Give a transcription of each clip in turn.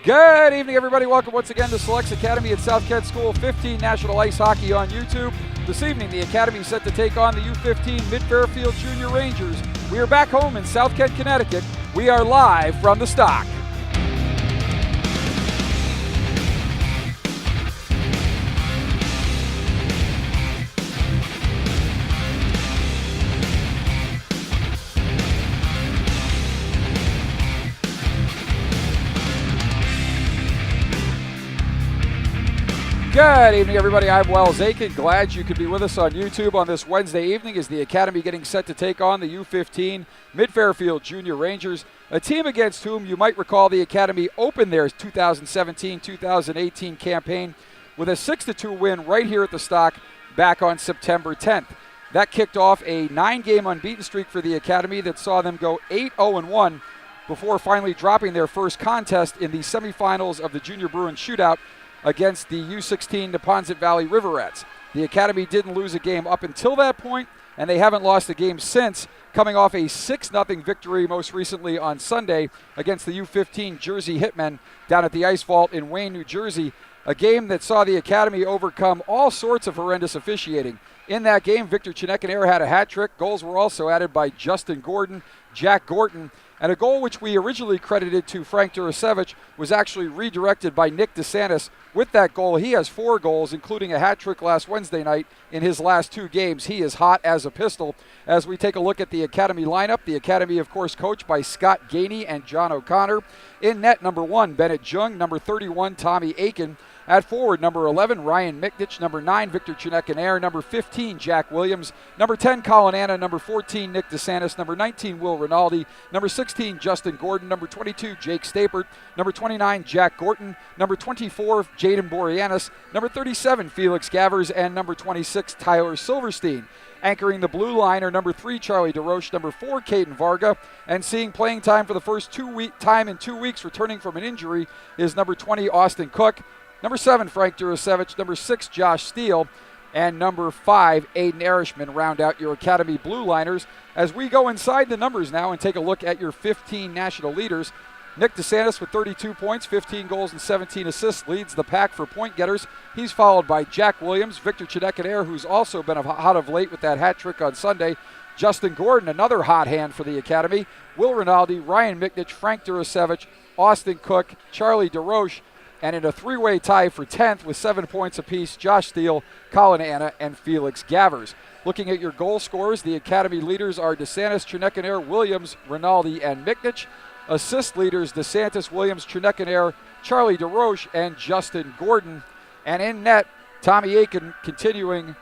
Good evening, everybody. Welcome once again to Selects Academy at South Kent School 15 National Ice Hockey on YouTube. This evening, the Academy is set to take on the U15 Mid-Fairfield Junior Rangers. We are back home in South Kent, Connecticut. We are live from the stock. Good evening, everybody. I'm Wells Aiken. Glad you could be with us on YouTube on this Wednesday evening as the Academy getting set to take on the U15 Mid-Fairfield Junior Rangers, a team against whom you might recall the Academy opened their 2017-2018 campaign with a 6-2 win right here at the Stock back on September 10th. That kicked off a 9-game unbeaten streak for the Academy that saw them go 8-0-1 before finally dropping their first contest in the semifinals of the Junior Bruins Shootout against the U16 Neponset Valley Riverets. The Academy didn't lose a game up until that point, and they haven't lost a game since, coming off a 6-0 victory most recently on Sunday against the U15 Jersey Hitmen down at the Ice Vault in Wayne, New Jersey, a game that saw the Academy overcome all sorts of horrendous officiating. In that game, Victor Chinekanair had a hat trick. Goals were also added by Justin Gordon, Jack Gorton, and a goal which we originally credited to Frank Durasevich was actually redirected by Nick DeSantis. With that goal, he has 4 goals, including a hat trick last Wednesday night in his last 2 games. He is hot as a pistol. As we take a look at the Academy lineup, the Academy, of course, coached by Scott Gainey and John O'Connor. In net, number 1, Bennett Jung. Number 31, Tommy Aiken. At forward, number 11, Ryan Miknich. Number 9, Victor Chinekanair. Number 15, Jack Williams. Number 10, Colin Anna. Number 14, Nick DeSantis. Number 19, Will Rinaldi. Number 16, Justin Gordon. Number 22, Jake Stapert. Number 29, Jack Gorton. Number 24, Jaden Boreanaz. Number 37, Felix Gavers. And number 26, Tyler Silverstein. Anchoring the blue line are number 3, Charlie DeRoche, number 4, Caden Varga, and seeing playing time for the first time in 2 weeks returning from an injury is number 20, Austin Cook. Number 7, Frank Durasevich. Number 6, Josh Steele. And number 5, Aiden Erishman round out your Academy Blue Liners. As we go inside the numbers now and take a look at your 15 national leaders, Nick DeSantis with 32 points, 15 goals and 17 assists leads the pack for point getters. He's followed by Jack Williams, Victor Chinekanair, who's also been hot of late with that hat trick on Sunday, Justin Gordon, another hot hand for the Academy, Will Rinaldi, Ryan Miknich, Frank Durasevich, Austin Cook, Charlie DeRoche, and in a 3-way tie for 10th with 7 points apiece, Josh Steele, Colin Anna, and Felix Gavers. Looking at your goal scorers, the Academy leaders are DeSantis, Chinekanair, Williams, Rinaldi, and Miknich. Assist leaders, DeSantis, Williams, Chinekanair, Charlie DeRoche, and Justin Gordon. And in net, Tommy Aiken continuing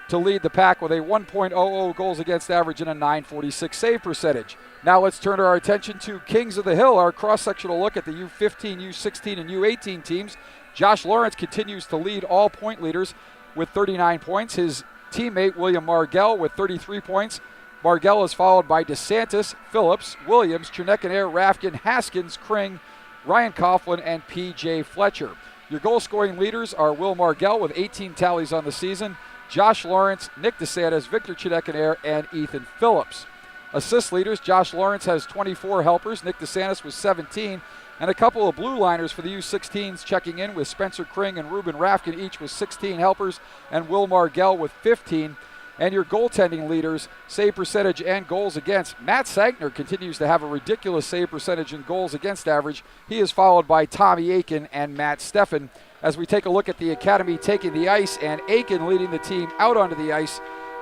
to lead the pack with a 1.00 goals against average and a .946 save percentage. Now let's turn our attention to Kings of the Hill, our cross-sectional look at the U15, U16, and U18 teams. Josh Lawrence continues to lead all point leaders with 39 points. His teammate, William Margell, with 33 points. Margell is followed by DeSantis, Phillips, Williams, Chinekanair, Rafkin, Haskins, Kring, Ryan Coughlin, and P.J. Fletcher. Your goal-scoring leaders are Will Margell with 18 tallies on the season, Josh Lawrence, Nick DeSantis, Victor Chinekanair, and Ethan Phillips. Assist leaders, Josh Lawrence has 24 helpers, Nick DeSantis with 17, and a couple of blue liners for the U16s checking in with Spencer Kring and Ruben Rafkin, each with 16 helpers, and Will Margell with 15. And your goaltending leaders, save percentage and goals against. Matt Sagner continues to have a ridiculous save percentage and goals against average. He is followed by Tommy Aiken and Matt Steffen. As we take a look at the Academy taking the ice and Aiken leading the team out onto the ice,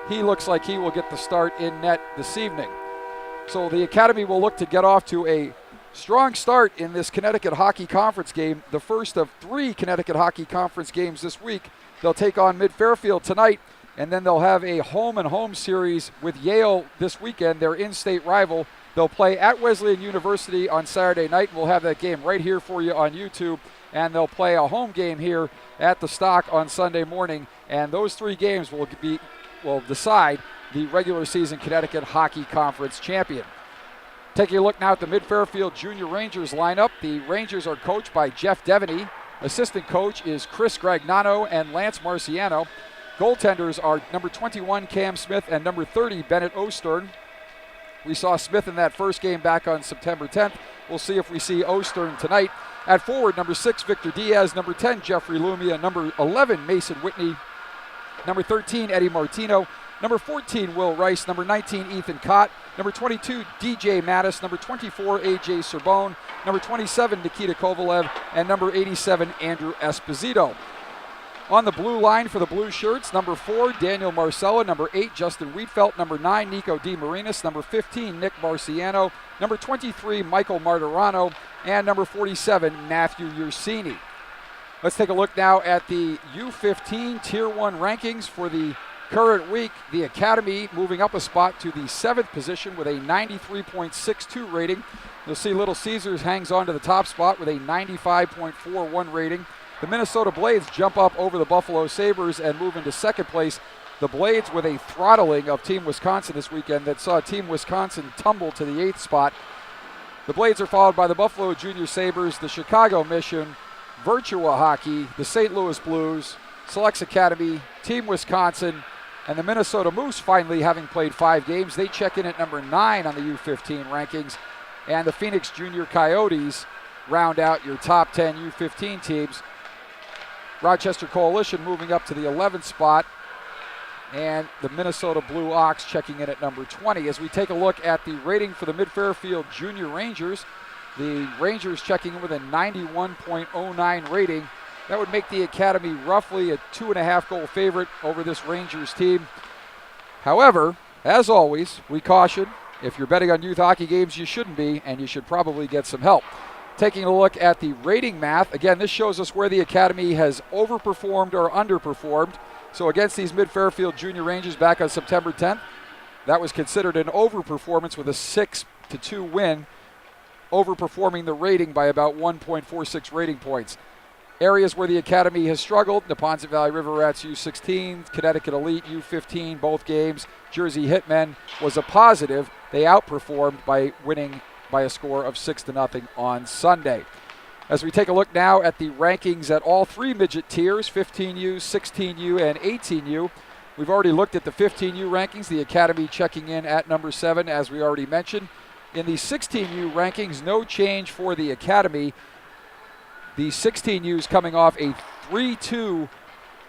he looks like he will get the start in net this evening. So the Academy will look to get off to a strong start in this Connecticut Hockey Conference game, the first of 3 Connecticut Hockey Conference games this week. They'll take on Mid-Fairfield tonight, and then they'll have a home-and-home series with Yale this weekend, their in-state rival. They'll play at Wesleyan University on Saturday night, and we'll have that game right here for you on YouTube. And they'll play a home game here at the Stock on Sunday morning. And those 3 games will decide the regular season Connecticut Hockey Conference champion. Taking a look now at the Mid-Fairfield Junior Rangers lineup. The Rangers are coached by Jeff Devaney. Assistant coach is Chris Gragnano and Lance Marciano. Goaltenders are number 21, Cam Smith, and number 30, Bennett Ostern. We saw Smith in that first game back on September 10th. We'll see if we see Ostern tonight. At forward, number 6, Victor Diaz. Number 10, Jeffrey Lumia. Number 11, Mason Whitney. Number 13, Eddie Martino. Number 14, Will Rice. Number 19, Ethan Cott. Number 22, DJ Mattis. Number 24, AJ Sorbonne. Number 27, Nikita Kovalev. And number 87, Andrew Esposito. On the blue line for the blue shirts, number 4, Daniel Marcella. Number 8, Justin Wheatfeld. Number 9, Nico DeMarinis. Number 15, Nick Marciano. Number 23, Michael Martirano. And number 47, Matthew Ursini. Let's take a look now at the U15 Tier 1 rankings for the current week. The Academy moving up a spot to the 7th position with a 93.62 rating. You'll see Little Caesars hangs on to the top spot with a 95.41 rating. The Minnesota Blades jump up over the Buffalo Sabres and move into second place. The Blades with a throttling of Team Wisconsin this weekend that saw Team Wisconsin tumble to the 8th spot. The Blades are followed by the Buffalo Junior Sabres, the Chicago Mission, Virtua Hockey, the St. Louis Blues, Selects Academy, Team Wisconsin, and the Minnesota Moose finally having played 5 games. They check in at number 9 on the U15 rankings. And the Phoenix Junior Coyotes round out your top 10 U15 teams. Rochester Coalition moving up to the 11th spot, and the Minnesota Blue Ox checking in at number 20. As we take a look at the rating for the Mid-Fairfield Junior Rangers, the Rangers checking in with a 91.09 rating. That would make the Academy roughly a 2.5 goal favorite over this Rangers team. However, as always, we caution, if you're betting on youth hockey games, you shouldn't be, and you should probably get some help. Taking a look at the rating math, again, this shows us where the Academy has overperformed or underperformed. So against these Mid-Fairfield Junior Rangers back on September 10th, that was considered an overperformance with a 6-2 win, overperforming the rating by about 1.46 rating points. Areas where the Academy has struggled, Neponset Valley River Rats U16, Connecticut Elite U15, both games. Jersey Hitmen was a positive. They outperformed by winning by a score of 6-0 on Sunday. As we take a look now at the rankings at all 3 midget tiers, 15U, 16U, and 18U. We've already looked at the 15U rankings, the Academy checking in at number 7, as we already mentioned. In the 16U rankings, no change for the Academy. The 16U's coming off a 3-2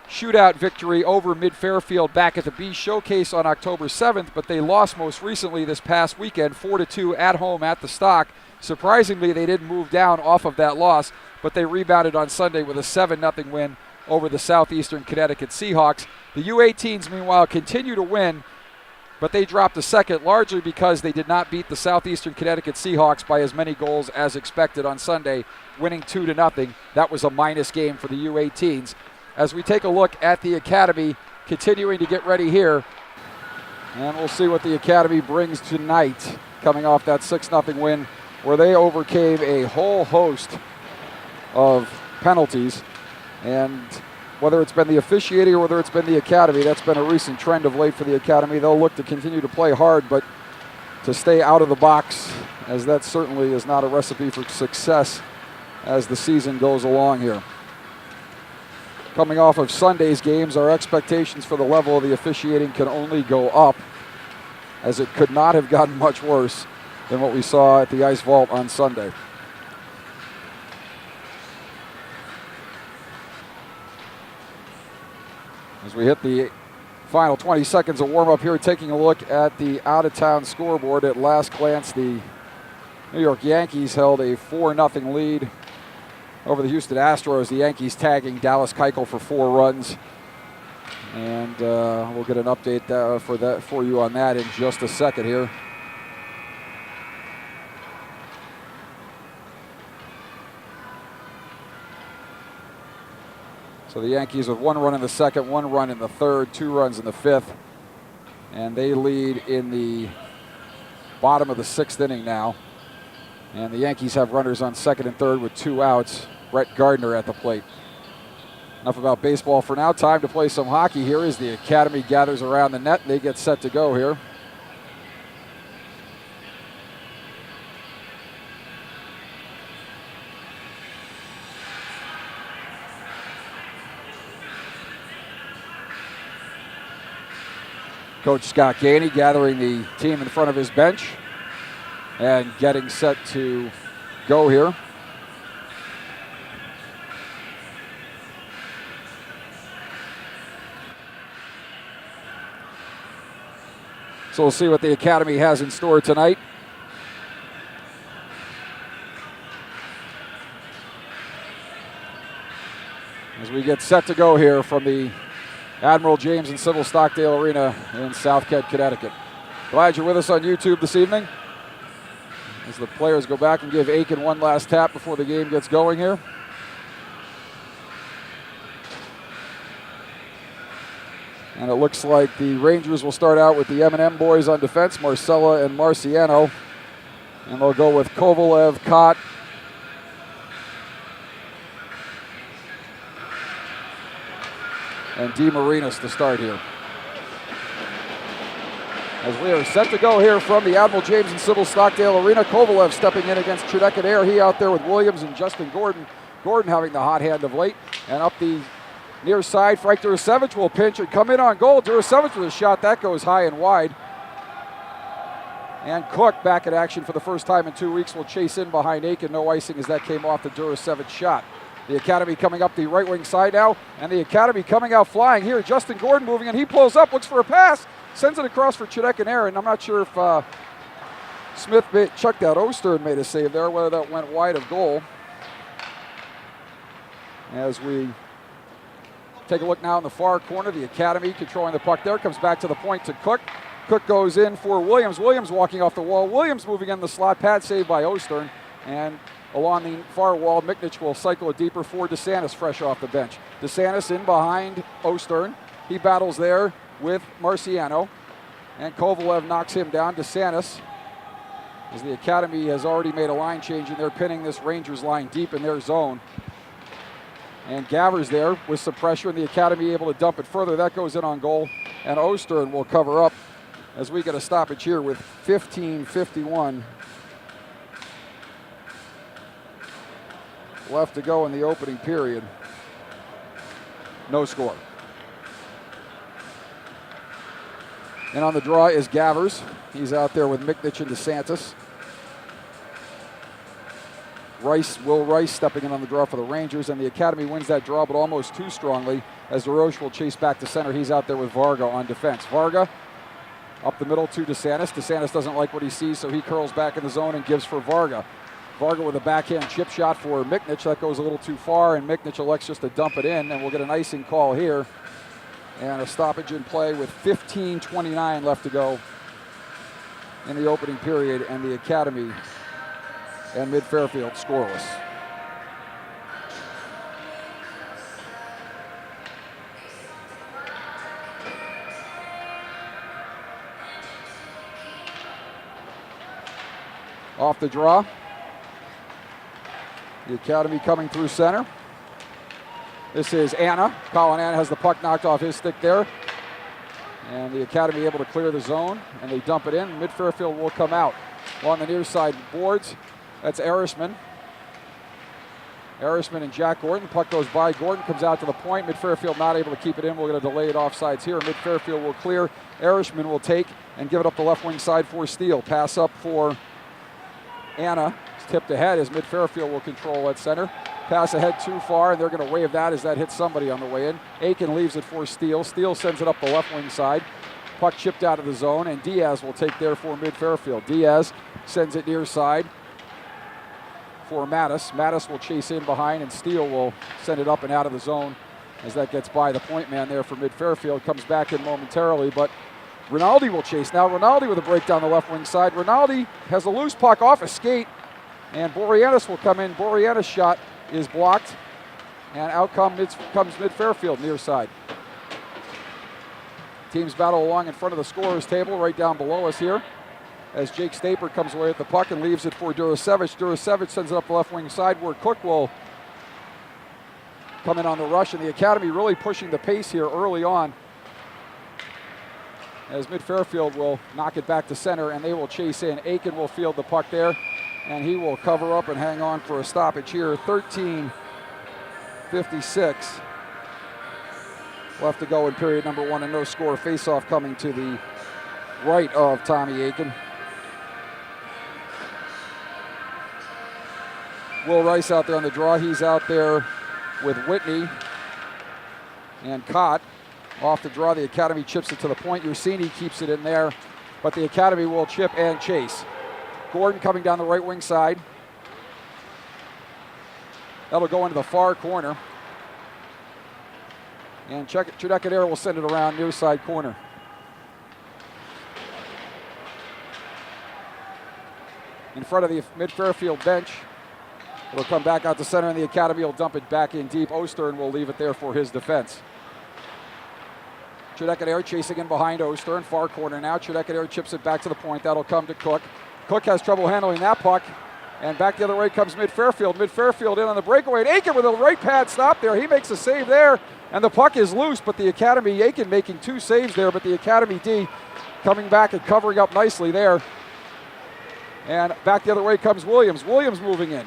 shootout victory over Mid-Fairfield back at the B Showcase on October 7th, but they lost most recently this past weekend, 4-2 at home at the Stock. Surprisingly, they didn't move down off of that loss, but they rebounded on Sunday with a 7-0 win over the Southeastern Connecticut Seahawks. The U18s, meanwhile, continue to win, but they dropped a second largely because they did not beat the Southeastern Connecticut Seahawks by as many goals as expected on Sunday, winning 2-0. That was a minus game for the U18s. As we take a look at the Academy, continuing to get ready here, and we'll see what the Academy brings tonight, coming off that 6-0 win where they overcame a whole host of penalties. And whether it's been the officiating or whether it's been the Academy, that's been a recent trend of late for the Academy. They'll look to continue to play hard, but to stay out of the box, as that certainly is not a recipe for success as the season goes along here. Coming off of Sunday's games, our expectations for the level of the officiating can only go up, as it could not have gotten much worse than what we saw at the Ice Vault on Sunday. As we hit the final 20 seconds of warm-up here, taking a look at the out-of-town scoreboard. At last glance, the New York Yankees held a 4-0 lead over the Houston Astros. The Yankees tagging Dallas Keuchel for 4 runs. And we'll get an update for you on that in just a second here. So the Yankees with 1 run in the second, 1 run in the third, 2 runs in the fifth. And they lead in the bottom of the 6th inning now. And the Yankees have runners on second and third with 2 outs. Brett Gardner at the plate. Enough about baseball for now. Time to play some hockey here as the Academy gathers around the net. They get set to go here. Coach Scott Gainey gathering the team in front of his bench and getting set to go here. So we'll see what the Academy has in store tonight. As we get set to go here from the Admiral James and Sybil Stockdale Arena in Southkent, Connecticut. Glad you're with us on YouTube this evening as the players go back and give Aiken one last tap before the game gets going here. And it looks like the Rangers will start out with the M&M boys on defense, Marcella and Marciano. And they'll go with Kovalev, Kott, and DeMarinis to start here. As we are set to go here from the Admiral James and Sybil Stockdale Arena, Kovalev stepping in against Trudek Air. He out there with Williams and Justin Gordon. Gordon having the hot hand of late. And up the near side, Frank Durasevich will pinch and come in on goal. Durasevich with a shot that goes high and wide. And Cook back in action for the first time in 2 weeks will chase in behind Aiken. No icing as that came off the Durasevich shot. The Academy coming up the right wing side now, and the Academy coming out flying here. Justin Gordon moving in. He pulls up, looks for a pass, sends it across for Trudek Air, and I'm not sure if Smith chucked out. Ostern made a save there, whether that went wide of goal. As we take a look now in the far corner, the Academy controlling the puck there, comes back to the point to Cook. Cook goes in for Williams. Williams walking off the wall. Williams moving in the slot. Pad saved by Ostern. And along the far wall, Miknich will cycle it deeper for DeSantis fresh off the bench. DeSantis in behind Ostern. He battles there with Marciano. And Kovalev knocks him down. DeSantis, as the Academy has already made a line change, and they're pinning this Rangers line deep in their zone. And Gavers there with some pressure, and the Academy able to dump it further. That goes in on goal. And Ostern will cover up as we get a stoppage here with 15:51 left to go in the opening period. No score. And on the draw is Gavers. He's out there with Miknich and DeSantis. Will Rice stepping in on the draw for the Rangers, and the Academy wins that draw, but almost too strongly, as DeRoche will chase back to center. He's out there with Varga on defense. Varga up the middle to DeSantis. DeSantis doesn't like what he sees, so he curls back in the zone and gives for Varga. Varga with a backhand chip shot for Miknich. That goes a little too far, and Miknich elects just to dump it in, and we'll get an icing call here. And a stoppage in play with 15:29 left to go in the opening period, and the Academy and Mid-Fairfield scoreless. Off the draw, the Academy coming through center. This is Anna. Colin Anna has the puck knocked off his stick there. And the Academy able to clear the zone, and they dump it in. Mid-Fairfield will come out. On the near side boards, that's Erishman. Erishman and Jack Gordon. The puck goes by. Gordon comes out to the point. Mid-Fairfield not able to keep it in. We'll get a delayed offsides here. Mid-Fairfield will clear. Erishman will take and give it up the left wing side for Steele. Pass up for Anna. It's tipped ahead as Mid-Fairfield will control at center. Pass ahead too far, and they're going to wave that as that hits somebody on the way in. Aiken leaves it for Steele. Steele sends it up the left wing side. Puck chipped out of the zone, and Diaz will take there for Mid-Fairfield. Diaz sends it near side for Mattis. Mattis will chase in behind, and Steele will send it up and out of the zone as that gets by the point man there for Mid-Fairfield. Comes back in momentarily, but Rinaldi will chase. Now Rinaldi with a break down the left wing side. Rinaldi has a loose puck off a skate, and Boreanaz will come in. Boreanaz' shot is blocked, and out comes Mid-Fairfield near side. Teams battle along in front of the scorer's table right down below us here as Jake Staper comes away with the puck and leaves it for Durasevich. Durasevich sends it up the left wing side where Cook will come in on the rush, and the Academy really pushing the pace here early on as Mid-Fairfield will knock it back to center, and they will chase in. Aiken will field the puck there, and he will cover up and hang on for a stoppage here. 13:56 left to go in period number one, and no score. Face-off coming to the right of Tommy Aiken. Will Rice out there on the draw. He's out there with Whitney and Cott. Off the draw, the Academy chips it to the point. Ursini keeps it in there, but the Academy will chip and chase. Gordon coming down the right wing side. That'll go into the far corner. And Chudecadero will send it around near side corner. In front of the mid-Fairfield bench. It'll come back out to center, and the Academy will dump it back in deep. Ostern will leave it there for his defense. Chudecadero chasing in behind Ostern. Far corner now. Chudecadero chips it back to the point. That'll come to Cook. Cook has trouble handling that puck. And back the other way comes mid-Fairfield. Mid-Fairfield in on the breakaway. And Aiken with a right pad stop there. He makes a save there. And the puck is loose, but the Academy, Aiken making 2 saves there, but the Academy D coming back and covering up nicely there. And back the other way comes Williams. Williams moving in.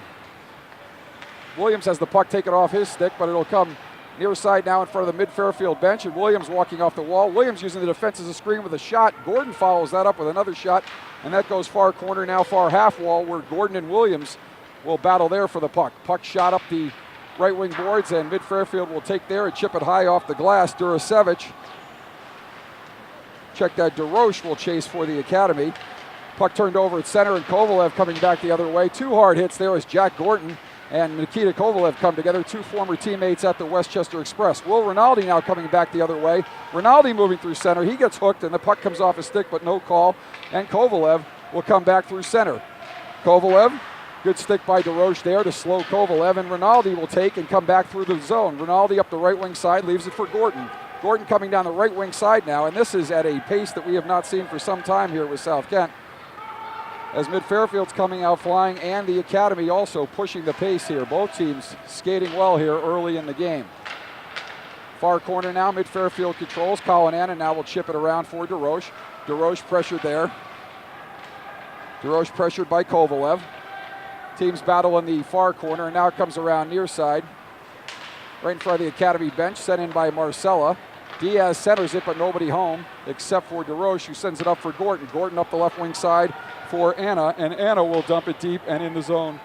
Williams has the puck taken off his stick, but it'll come near side now in front of the mid-Fairfield bench, and Williams walking off the wall. Williams using the defense as a screen with a shot. Gordon follows that up with another shot, and that goes far corner, now far half wall, where Gordon and Williams will battle there for the puck. Puck shot up the right wing boards, and mid-Fairfield will take there and chip it high off the glass. Durasevich. Check that. DeRoche will chase for the Academy. Puck turned over at center, and Kovalev coming back the other way. 2 hard hits there as Jack Gordon and Nikita Kovalev come together, 2 former teammates at the Westchester Express. Will Rinaldi now coming back the other way. Rinaldi moving through center. He gets hooked, and the puck comes off his stick, but no call. And Kovalev will come back through center. Kovalev, good stick by DeRoche there to slow Kovalev, and Rinaldi will take and come back through the zone. Rinaldi up the right wing side, leaves it for Gordon. Gordon coming down the right wing side now, and this is at a pace that we have not seen for some time here with South Kent. As mid-Fairfield's coming out flying, and the Academy also pushing the pace here. Both teams skating well here early in the game. Far corner now, mid-Fairfield controls. Colin Annan now will chip it around for DeRoche. DeRoche pressured there. DeRoche pressured by Kovalev. Teams battle in the far corner, and now it comes around near side. Right in front of the Academy bench, sent in by Marcella. Diaz centers it, but nobody home except for DeRoche, who sends it up for Gordon. Gordon up the left wing side for Anna, and Anna will dump it deep and in the zone,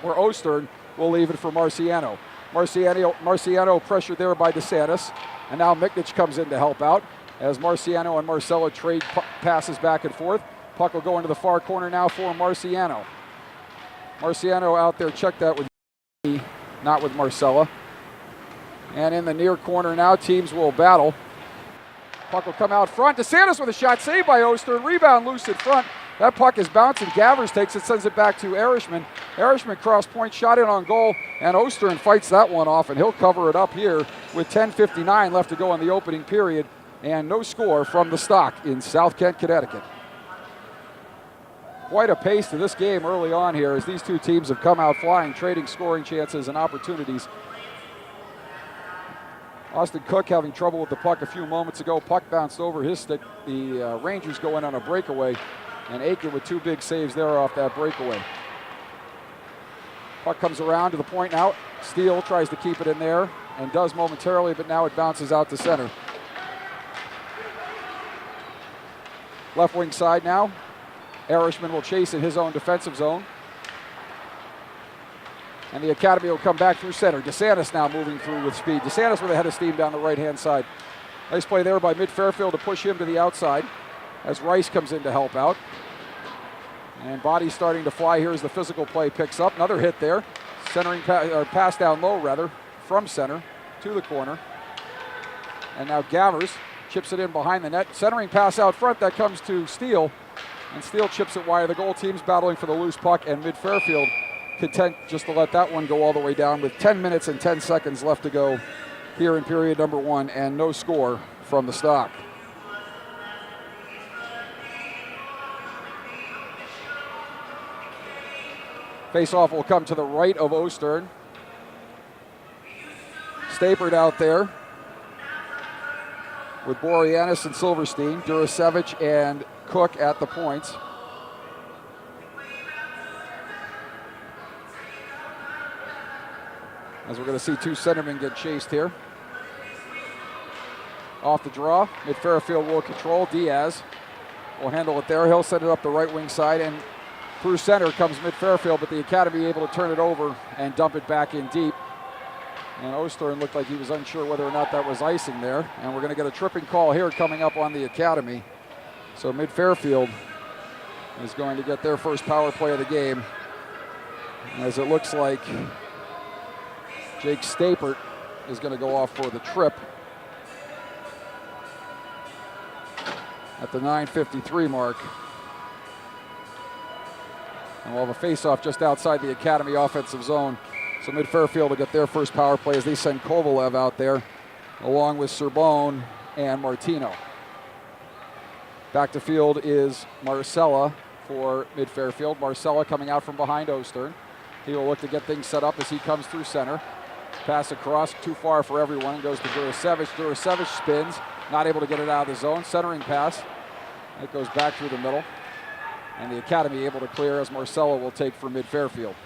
where Ostern will leave it for Marciano. Marciano pressured there by DeSantis, and now Miknich comes in to help out as Marciano and Marcella trade passes back and forth. Puck will go into the far corner now for Marciano. Marciano out there, check that with me, not with Marcella. And in the near corner now, teams will battle. Puck will come out front. DeSantis with a shot, saved by Ostern. Rebound loose in front. That puck is bouncing. Gavers takes it, sends it back to Erishman. Erishman cross point, shot in on goal, and Ostern fights that one off, and he'll cover it up here with 10:59 left to go in the opening period, and no score from the Stock in South Kent, Connecticut. Quite a pace to this game early on here as these two teams have come out flying, trading scoring chances and opportunities. Austin Cook having trouble with the puck a few moments ago. Puck bounced over his stick. The Rangers go in on a breakaway, and Aiken with 2 big saves there off that breakaway. Puck comes around to the point now. Steele tries to keep it in there and does momentarily, but now it bounces out to center. Left wing side now. Erishman will chase in his own defensive zone. And the Academy will come back through center. DeSantis now moving through with speed. DeSantis with a head of steam down the right-hand side. Nice play there by mid-Fairfield to push him to the outside as Rice comes in to help out. And bodies starting to fly here as the physical play picks up. Another hit there. Centering pass down low, rather, from center to the corner. And now Gavers chips it in behind the net. Centering pass out front, that comes to Steele. And Steele chips it wide. The goal team's battling for the loose puck, and mid-Fairfield content just to let that one go all the way down with 10 minutes and 10 seconds left to go here in period number 1, and no score from the Stock. Face-off will come to the right of Ostern. Stapert out there with Boreanaz and Silverstein, Durasevich and Cook at the points. As we're going to see 2 centermen get chased here. Off the draw, mid-Fairfield will control. Diaz will handle it there. He'll send it up the right wing side, and Through center comes mid-Fairfield, but the Academy able to turn it over and dump it back in deep. And Ostern looked like he was unsure whether or not that was icing there. And we're going to get a tripping call here coming up on the Academy. So mid-Fairfield is going to get their first power play of the game, as it looks like Jake Stapert is going to go off for the trip at the 9:53 mark. And we'll have a face-off just outside the Academy offensive zone. So mid-Fairfield will get their first power play as they send Kovalev out there, along with Serbone and Martino. Back to field is Marcella for mid-Fairfield. Marcella coming out from behind Ostern. He will look to get things set up as he comes through center. Pass across, too far for everyone, goes to Durasevich. Durasevich spins, not able to get it out of the zone. Centering pass. It goes back through the middle. And the Academy able to clear as Marcella will take for mid-Fairfield.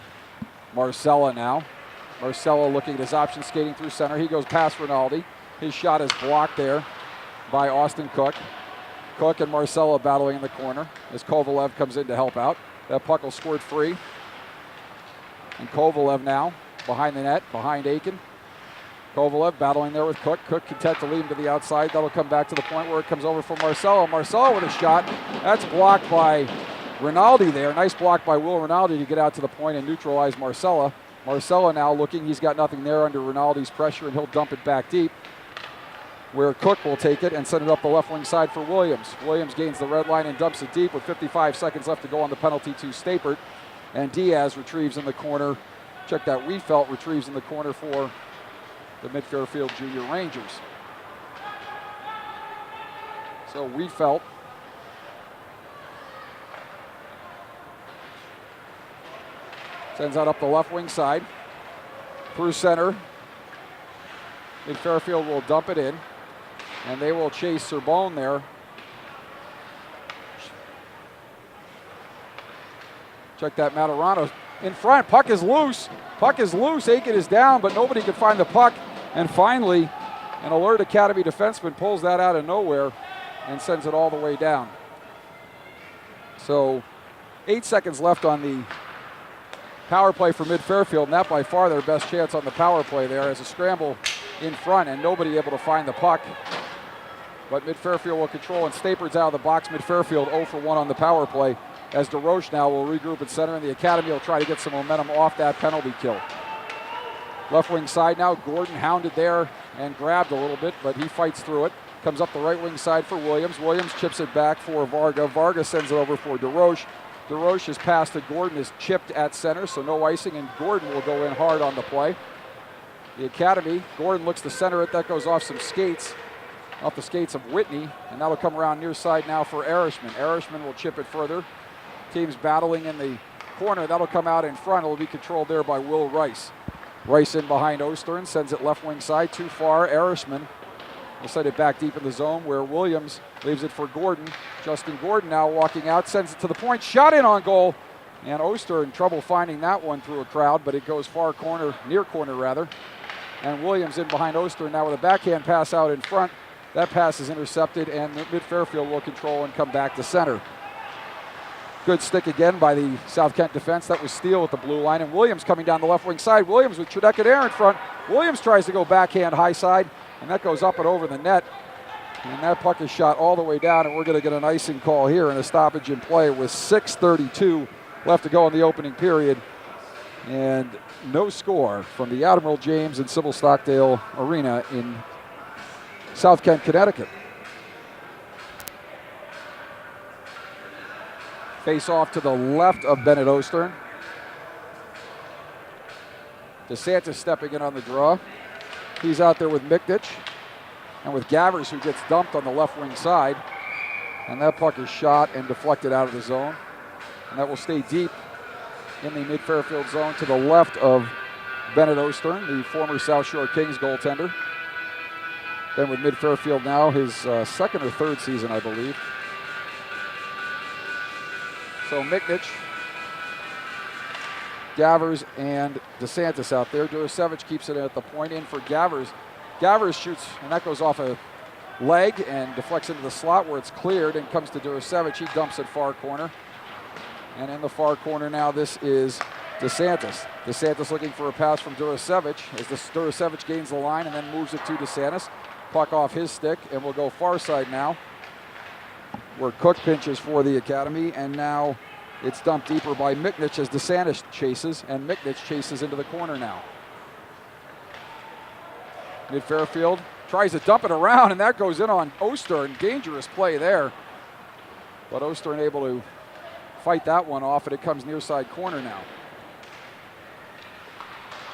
Marcella now. Marcella looking at his option, skating through center. He goes past Rinaldi. His shot is blocked there by Austin Cook. Cook and Marcella battling in the corner as Kovalev comes in to help out. That puck will squirt free. And Kovalev now behind the net, behind Aiken. Kovalev battling there with Cook. Cook content to lead him to the outside. That'll come back to the point where it comes over for Marcella. Marcella with a shot. That's blocked by Rinaldi there. Nice block by Will Rinaldi to get out to the point and neutralize Marcella. Marcella now looking. He's got nothing there under Rinaldi's pressure, and he'll dump it back deep, where Cook will take it and send it up the left wing side for Williams. Williams gains the red line and dumps it deep with 55 seconds left to go on the penalty to Stapert. And Diaz retrieves in the corner. Check that. Wiefelt retrieves in the corner for the mid-Fairfield Junior Rangers. So Wiefelt sends out up the left wing side. Through center. Mid-Fairfield will dump it in. And they will chase Serbone there. Check that. Maturano in front. Puck is loose. Puck is loose. Aiken is down, but nobody can find the puck. And finally, an alert Academy defenseman pulls that out of nowhere and sends it all the way down. So 8 seconds left on the power play for mid-Fairfield, and that by far their best chance on the power play there as a scramble in front and nobody able to find the puck. But mid-Fairfield will control, and Stapert's out of the box. Mid-Fairfield 0 for 1 on the power play as DeRoche now will regroup at center, and the Academy will try to get some momentum off that penalty kill. Left wing side now, Gordon hounded there and grabbed a little bit, but he fights through it. Comes up the right wing side for Williams. Williams chips it back for Varga. Varga sends it over for DeRoche. DeRoche's pass to Gordon is chipped at center, so no icing, and Gordon will go in hard on the play. The Academy, Gordon looks to center it. That goes off some skates, off the skates of Whitney, and that'll come around near side now for Erishman. Erishman will chip it further. Teams battling in the corner. That'll come out in front. It'll be controlled there by Will Rice. Rice in behind Ostern, sends it left wing side, too far. Erishman will send it back deep in the zone where Williams leaves it for Gordon. Justin Gordon now walking out, sends it to the point, shot in on goal. And Oster in trouble finding that one through a crowd, but it goes far corner, near corner rather. And Williams in behind Oster now with a backhand pass out in front. That pass is intercepted, and mid-Fairfield will control and come back to center. Good stick again by the South Kent defense. That was Steele with the blue line, and Williams coming down the left wing side. Williams with Trudek-Adair in front. Williams tries to go backhand high side, and that goes up and over the net. And that puck is shot all the way down, and we're going to get an icing call here and a stoppage in play with 6:32 left to go in the opening period. And no score from the Admiral James and Sybil Stockdale Arena in South Kent, Connecticut. Face off to the left of Bennett Ostern. DeSantis stepping in on the draw. He's out there with Miknich and with Gavers, who gets dumped on the left wing side. And that puck is shot and deflected out of the zone. And that will stay deep in the mid-Fairfield zone to the left of Bennett Ostern, the former South Shore Kings goaltender. Then with mid-Fairfield now, his second or third season, I believe. So Miknich, Gavers, and DeSantis out there. Durasevich keeps it at the point in for Gavers. Gavers shoots, and that goes off a leg and deflects into the slot where it's cleared and comes to Durasevich. He dumps it far corner. And in the far corner now, this is DeSantis. DeSantis looking for a pass from Durasevic as Durasevic gains the line and then moves it to DeSantis. Puck off his stick, and we'll go far side now, where Cook pinches for the Academy, and now it's dumped deeper by Miknich as DeSantis chases, and Miknich chases into the corner now. Mid Fairfield tries to dump it around, and that goes in on Ostern. Dangerous play there. But Ostern able to fight that one off, and it comes near side corner now.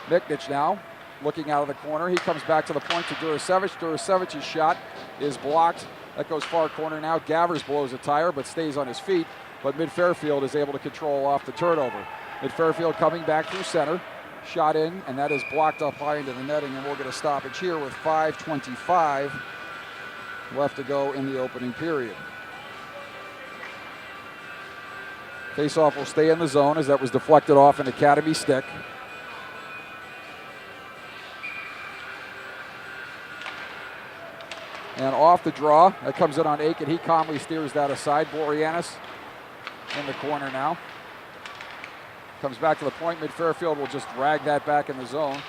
Miknich now looking out of the corner. He comes back to the point to Durasevic. Durasevic's shot is blocked. That goes far corner now. Gavers blows a tire but stays on his feet. But Mid Fairfield is able to control off the turnover. Mid Fairfield coming back through center. Shot in, and that is blocked up high into the netting, and we'll get a stoppage here with 5:25 left to go in the opening period. Faceoff will stay in the zone as that was deflected off an Academy stick. And off the draw, that comes in on Aiken. He calmly steers that aside. Boreanaz in the corner now. Comes back to the point. Mid Fairfield will just drag that back in the zone.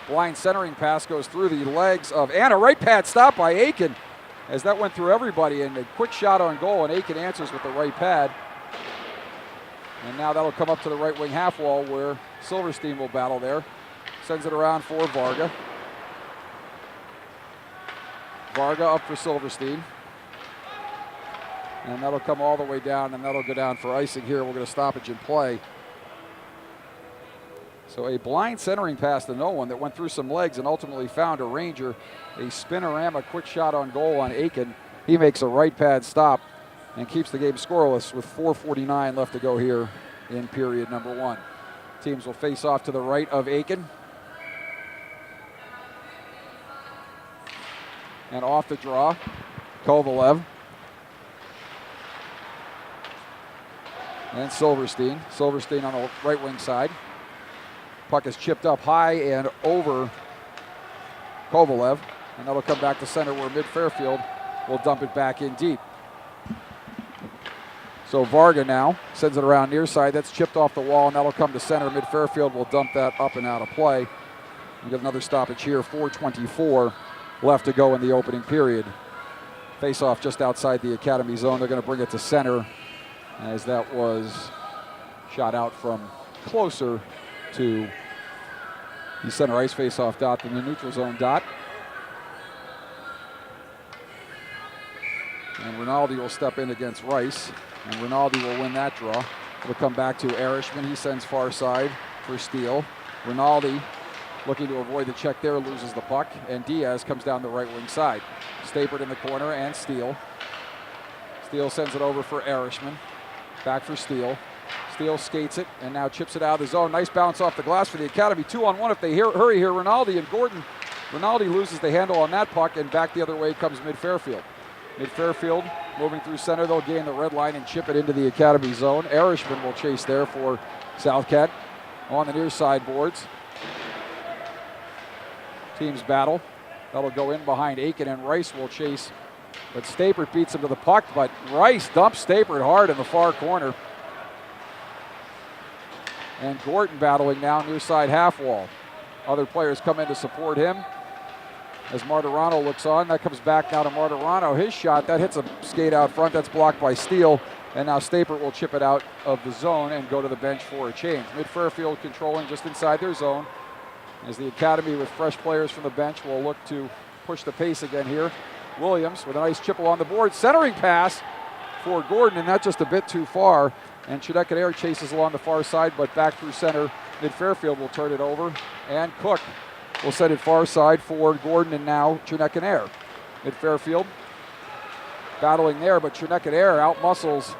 Blind centering pass goes through the legs of Anna. Right pad stop by Aiken as that went through everybody, and a quick shot on goal, and Aiken answers with the right pad. And now that'll come up to the right wing half wall where Silverstein will battle there. Sends it around for Varga. Varga up for Silverstein. And that'll come all the way down, and that'll go down for icing here. We'll get a stoppage in play. So a blind centering pass to no one that went through some legs and ultimately found a Ranger. A spinorama quick shot on goal on Aiken. He makes a right pad stop and keeps the game scoreless with 4:49 left to go here in period number one. Teams will face off to the right of Aiken. And off the draw, Kovalev. And Silverstein. Silverstein on the right wing side. Puck is chipped up high and over Kovalev. And that'll come back to center where Mid Fairfield will dump it back in deep. So Varga now sends it around near side. That's chipped off the wall, and that'll come to center. Mid Fairfield will dump that up and out of play. We get another stoppage here. 4:24 left to go in the opening period. Face-off just outside the Academy zone. They're going to bring it to center as that was shot out from closer to the center ice face-off dot than the neutral zone dot. And Rinaldi will step in against Rice, and Rinaldi will win that draw. It'll come back to Erishman. He sends far side for Steele. Rinaldi looking to avoid the check there, loses the puck, and Diaz comes down the right wing side. Stapert in the corner, and Steele. Steele sends it over for Erishman. Back for Steele. Steele skates it and now chips it out of the zone. Nice bounce off the glass for the Academy. 2-on-1 if they hurry here. Rinaldi and Gordon. Rinaldi loses the handle on that puck, and back the other way comes Mid Fairfield. Mid Fairfield moving through center. They'll gain the red line and chip it into the Academy zone. Erishman will chase there for South Kent on the near side boards. Teams battle. That'll go in behind Aiken, and Rice will chase. But Stapert beats him to the puck, but Rice dumps Stapert hard in the far corner. And Gordon battling now near side half wall. Other players come in to support him as Martirano looks on. That comes back now to Martirano. His shot, that hits a skate out front. That's blocked by Steele. And now Stapert will chip it out of the zone and go to the bench for a change. Mid Fairfield controlling just inside their zone as the Academy with fresh players from the bench will look to push the pace again here. Williams with a nice chip along the board. Centering pass for Gordon, and that's just a bit too far. And Chudek chases along the far side, but back through center. Mid Fairfield will turn it over, and Cook will send it far side for Gordon, and now Chudek. Mid Fairfield battling there, but Chudek out-muscles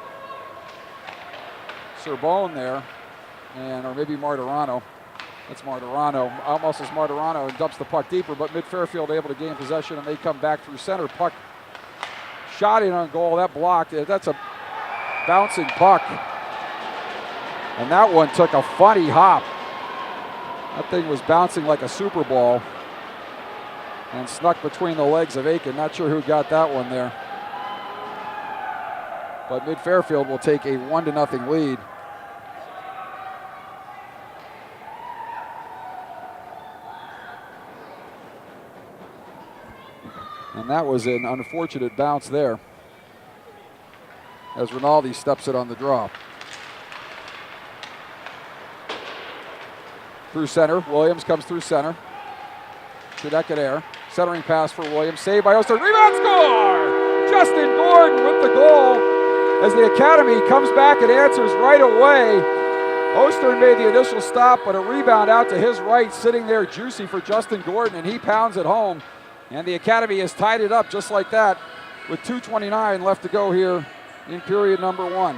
Serbone there, or maybe Martirano. That's Martirano. Out-muscles Martirano and dumps the puck deeper, but Mid Fairfield able to gain possession, and they come back through center. Puck shot in on goal. That blocked. That's a bouncing puck. And that one took a funny hop. That thing was bouncing like a Super Ball and snuck between the legs of Aiken. Not sure who got that one there. But Mid Fairfield will take a 1-0 lead And that was an unfortunate bounce there as Rinaldi steps it on the draw. Through center, Williams comes through center. Chudek centering pass for Williams, saved by Ostern, rebound score! Justin Gordon with the goal as the Academy comes back and answers right away. Ostern made the initial stop, but a rebound out to his right, sitting there juicy for Justin Gordon, and he pounds it home. And the Academy has tied it up just like that with 2:29 left to go here in period number 1.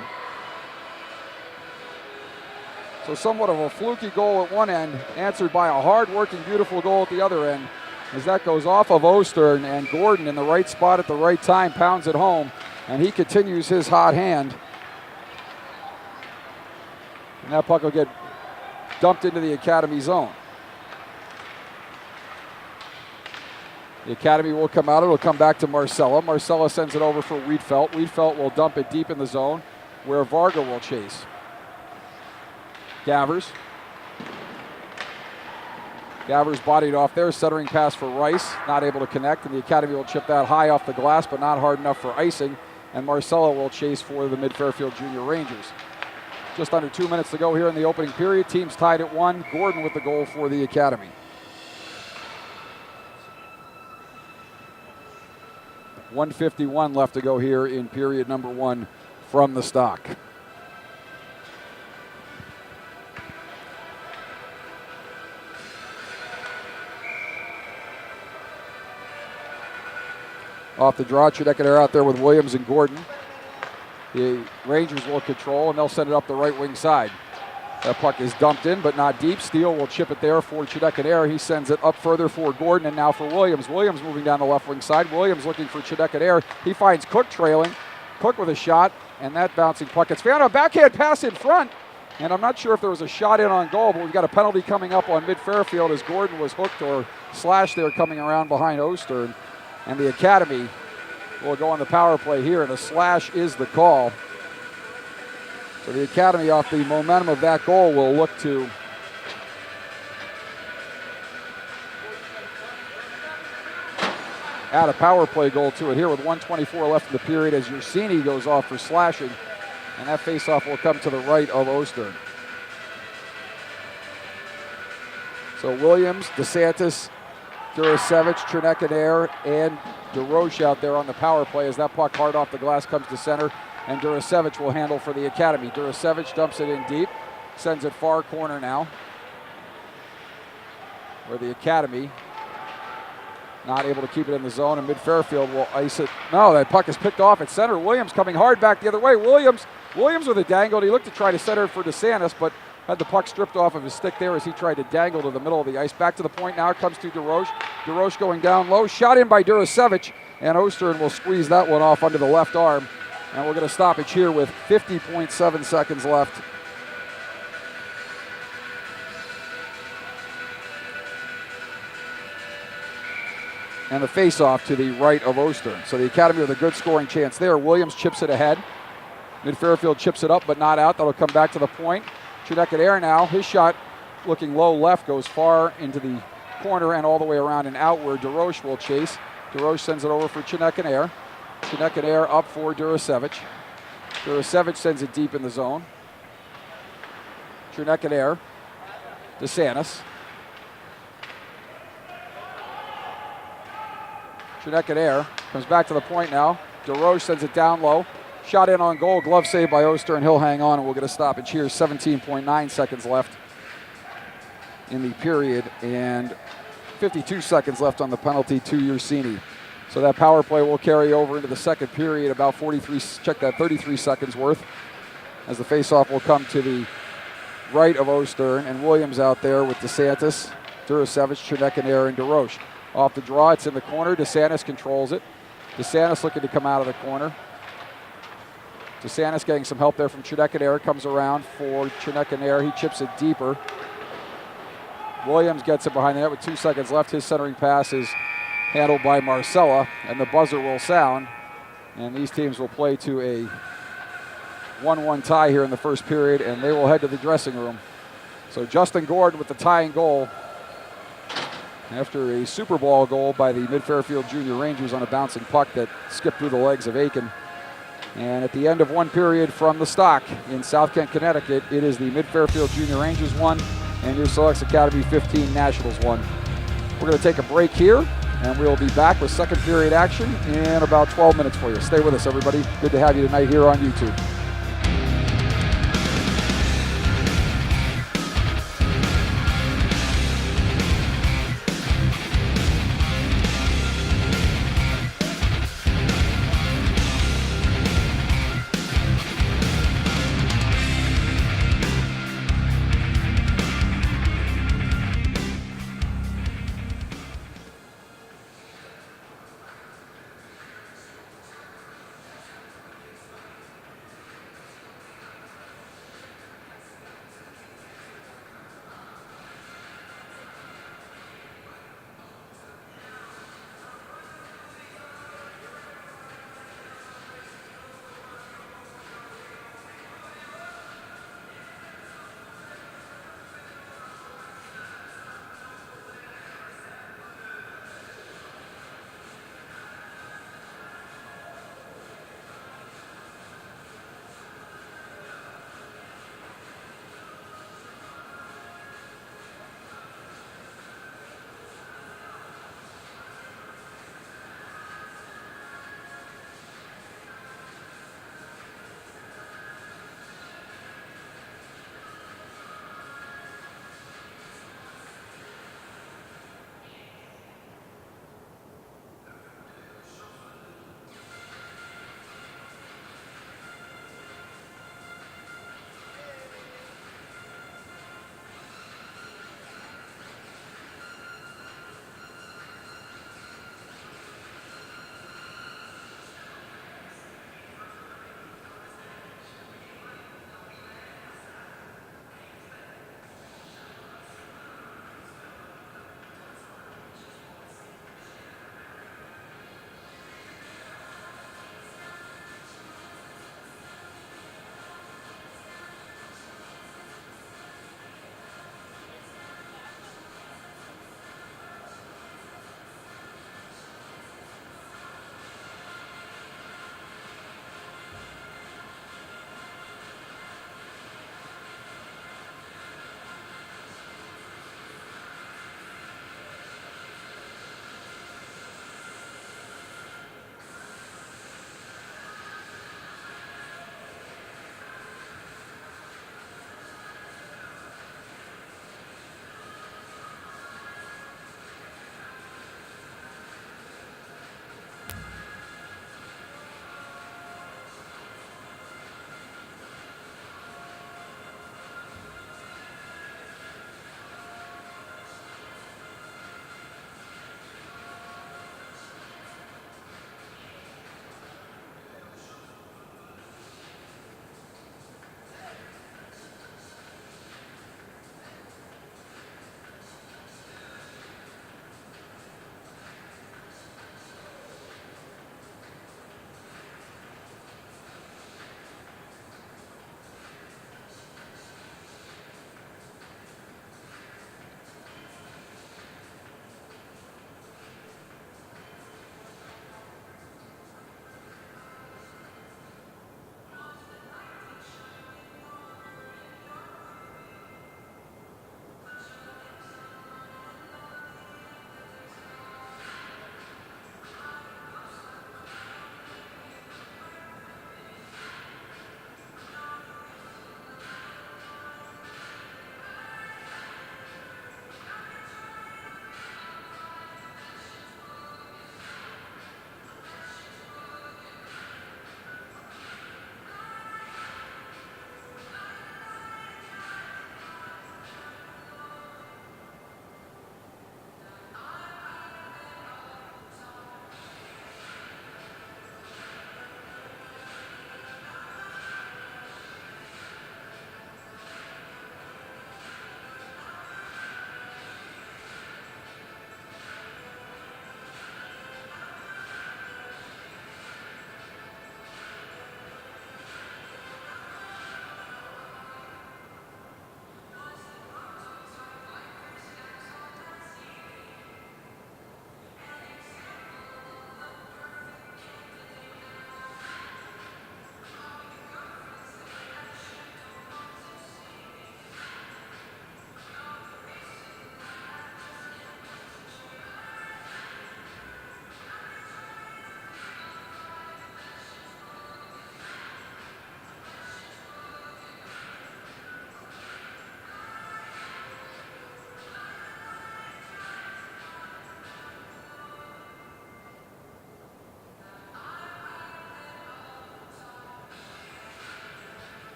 So somewhat of a fluky goal at one end, answered by a hard-working, beautiful goal at the other end, as that goes off of Ostern, and Gordon in the right spot at the right time pounds it home, and he continues his hot hand. And that puck will get dumped into the Academy zone. The Academy will come out. It'll come back to Marcella. Marcella sends it over for Wiedfeldt. Wiedfeldt will dump it deep in the zone, where Varga will chase. Gavers bodied off there, centering pass for Rice, not able to connect, and the Academy will chip that high off the glass, but not hard enough for icing, and Marcella will chase for the Mid-Fairfield Junior Rangers. Just under 2 minutes to go here in the opening period. Teams tied at 1. Gordon with the goal for the Academy. .151 left to go here in period number 1 from the stock. Off the draw, Chudek out there with Williams and Gordon. The Rangers will control, and they'll send it up the right wing side. That puck is dumped in, but not deep. Steele will chip it there for Chudek. He sends it up further for Gordon, and now for Williams. Williams moving down the left wing side. Williams looking for Chudek. He finds Cook trailing. Cook with a shot, and that bouncing puck gets found. A backhand pass in front, and I'm not sure if there was a shot in on goal, but we've got a penalty coming up on Mid-Fairfield as Gordon was hooked or slashed there coming around behind Ostern. And the Academy will go on the power play here, and a slash is the call. So the Academy, off the momentum of that goal, will look to add a power play goal to it here with 1:24 left in the period as Ursini goes off for slashing, and that faceoff will come to the right of Ostern. So Williams, DeSantis, Durasevic, Chernekanair, and DeRoche out there on the power play as that puck hard off the glass comes to center, and Durasevic will handle for the Academy. Durasevic dumps it in deep, sends it far corner now, where the Academy not able to keep it in the zone, and Mid-Fairfield will ice it. No, that puck is picked off at center. Williams coming hard back the other way. Williams with a dangle. He looked to try to center it for DeSantis, but had the puck stripped off of his stick there as he tried to dangle to the middle of the ice. Back to the point now. It comes to DeRoche. DeRoche going down low. Shot in by Durasevic, and Ostern will squeeze that one off under the left arm. And we're going to stoppage here with 50.7 seconds left. And the face-off to the right of Ostern. So the Academy with a good scoring chance there. Williams chips it ahead. Mid-Fairfield chips it up, but not out. That'll come back to the point. Chudek now. His shot looking low left goes far into the corner and all the way around and out where DeRoche will chase. DeRoche sends it over for Chudek. Chudek up for Durasevic. Durasevic sends it deep in the zone. Chudek DeSantis. Chudek comes back to the point now. DeRoche sends it down low. Shot in on goal, glove save by Ostern. He'll hang on, and we'll get a stoppage here. 17.9 seconds left in the period, and 52 seconds left on the penalty to Ursini. So that power play will carry over into the second period, about 33 seconds worth, as the faceoff will come to the right of Ostern, and Williams out there with DeSantis, Durasevic, Chudek, and DeRoche. Off the draw, it's in the corner. DeSantis controls it. DeSantis looking to come out of the corner. DeSantis getting some help there from Chudek. Comes around for Chudek. He chips it deeper. Williams gets it behind the net with 2 seconds left. His centering pass is handled by Marcella, and the buzzer will sound. And these teams will play to a 1-1 tie here in the first period, and they will head to the dressing room. So Justin Gordon with the tying goal. after a Super Bowl goal by the Mid-Fairfield Junior Rangers on a bouncing puck that skipped through the legs of Aiken. And at the end of one period from the Stock in South Kent, Connecticut, it is the Mid-Fairfield Junior Rangers 1 and your SASKS Academy 15 Nationals 1. We're going to take a break here, and we'll be back with second period action in about 12 minutes for you. Stay with us, everybody. Good to have you tonight here on YouTube.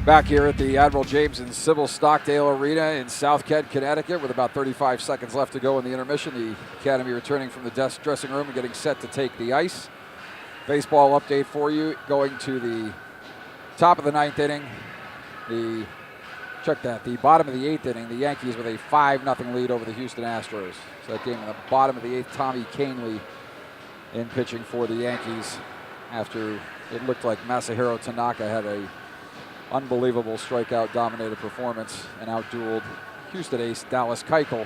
Back here at the Admiral James and Sybil Stockdale Arena in South Kent, Connecticut, with about 35 seconds left to go in the intermission. The Academy returning from the dressing room and getting set to take the ice. Baseball update for you. Going to the top of the 9th inning. The bottom of the 8th inning, the Yankees with a 5-0 lead over the Houston Astros. So that game in the bottom of the 8th, Tommy Kahnle in pitching for the Yankees after it looked like Masahiro Tanaka had a unbelievable strikeout-dominated performance and outdueled Houston ace Dallas Keuchel.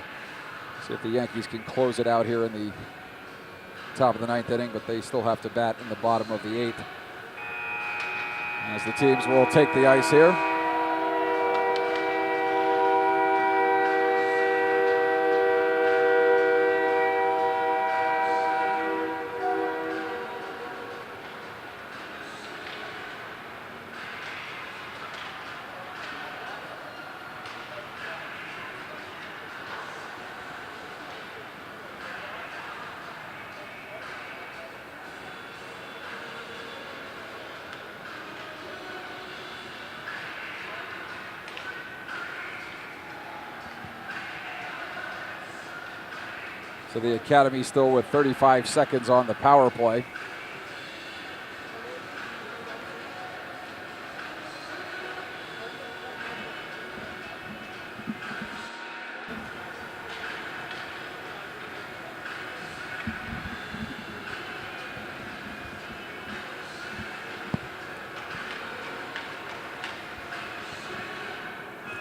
See if the Yankees can close it out here in the top of the 9th inning, but they still have to bat in the bottom of the 8th. As the teams will take the ice here. So the Academy still with 35 seconds on the power play.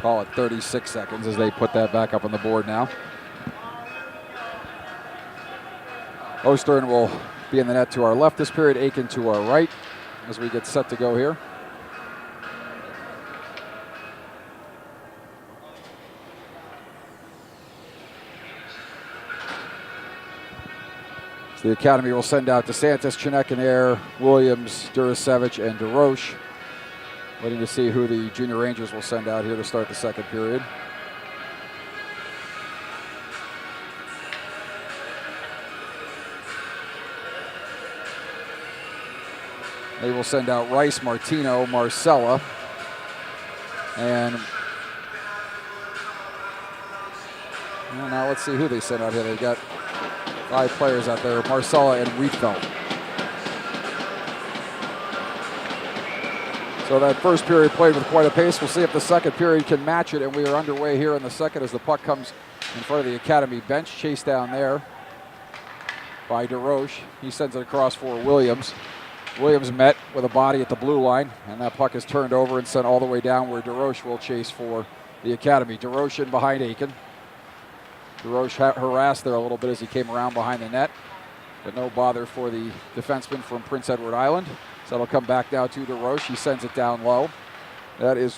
Call it 36 seconds as they put that back up on the board now. Ostern will be in the net to our left this period, Aiken to our right as we get set to go here. So the Academy will send out DeSantis, Chinekanair, Williams, Durasevich, and DeRoche. Waiting to see who the Junior Rangers will send out here to start the second period. They will send out Rice, Martino, Marcella, and well, now let's see who they send out here. They've got 5 players out there, Marcella and Wheatfeld. So that first period played with quite a pace. We'll see if the second period can match it, and we are underway here in the second as the puck comes in front of the Academy bench. Chased down there by DeRoche. He sends it across for Williams. Williams met with a body at the blue line, and that puck is turned over and sent all the way down where DeRoche will chase for the Academy. DeRoche in behind Aiken. DeRoche harassed there a little bit as he came around behind the net, but no bother for the defenseman from Prince Edward Island. So it'll come back now to DeRoche. He sends it down low. That is,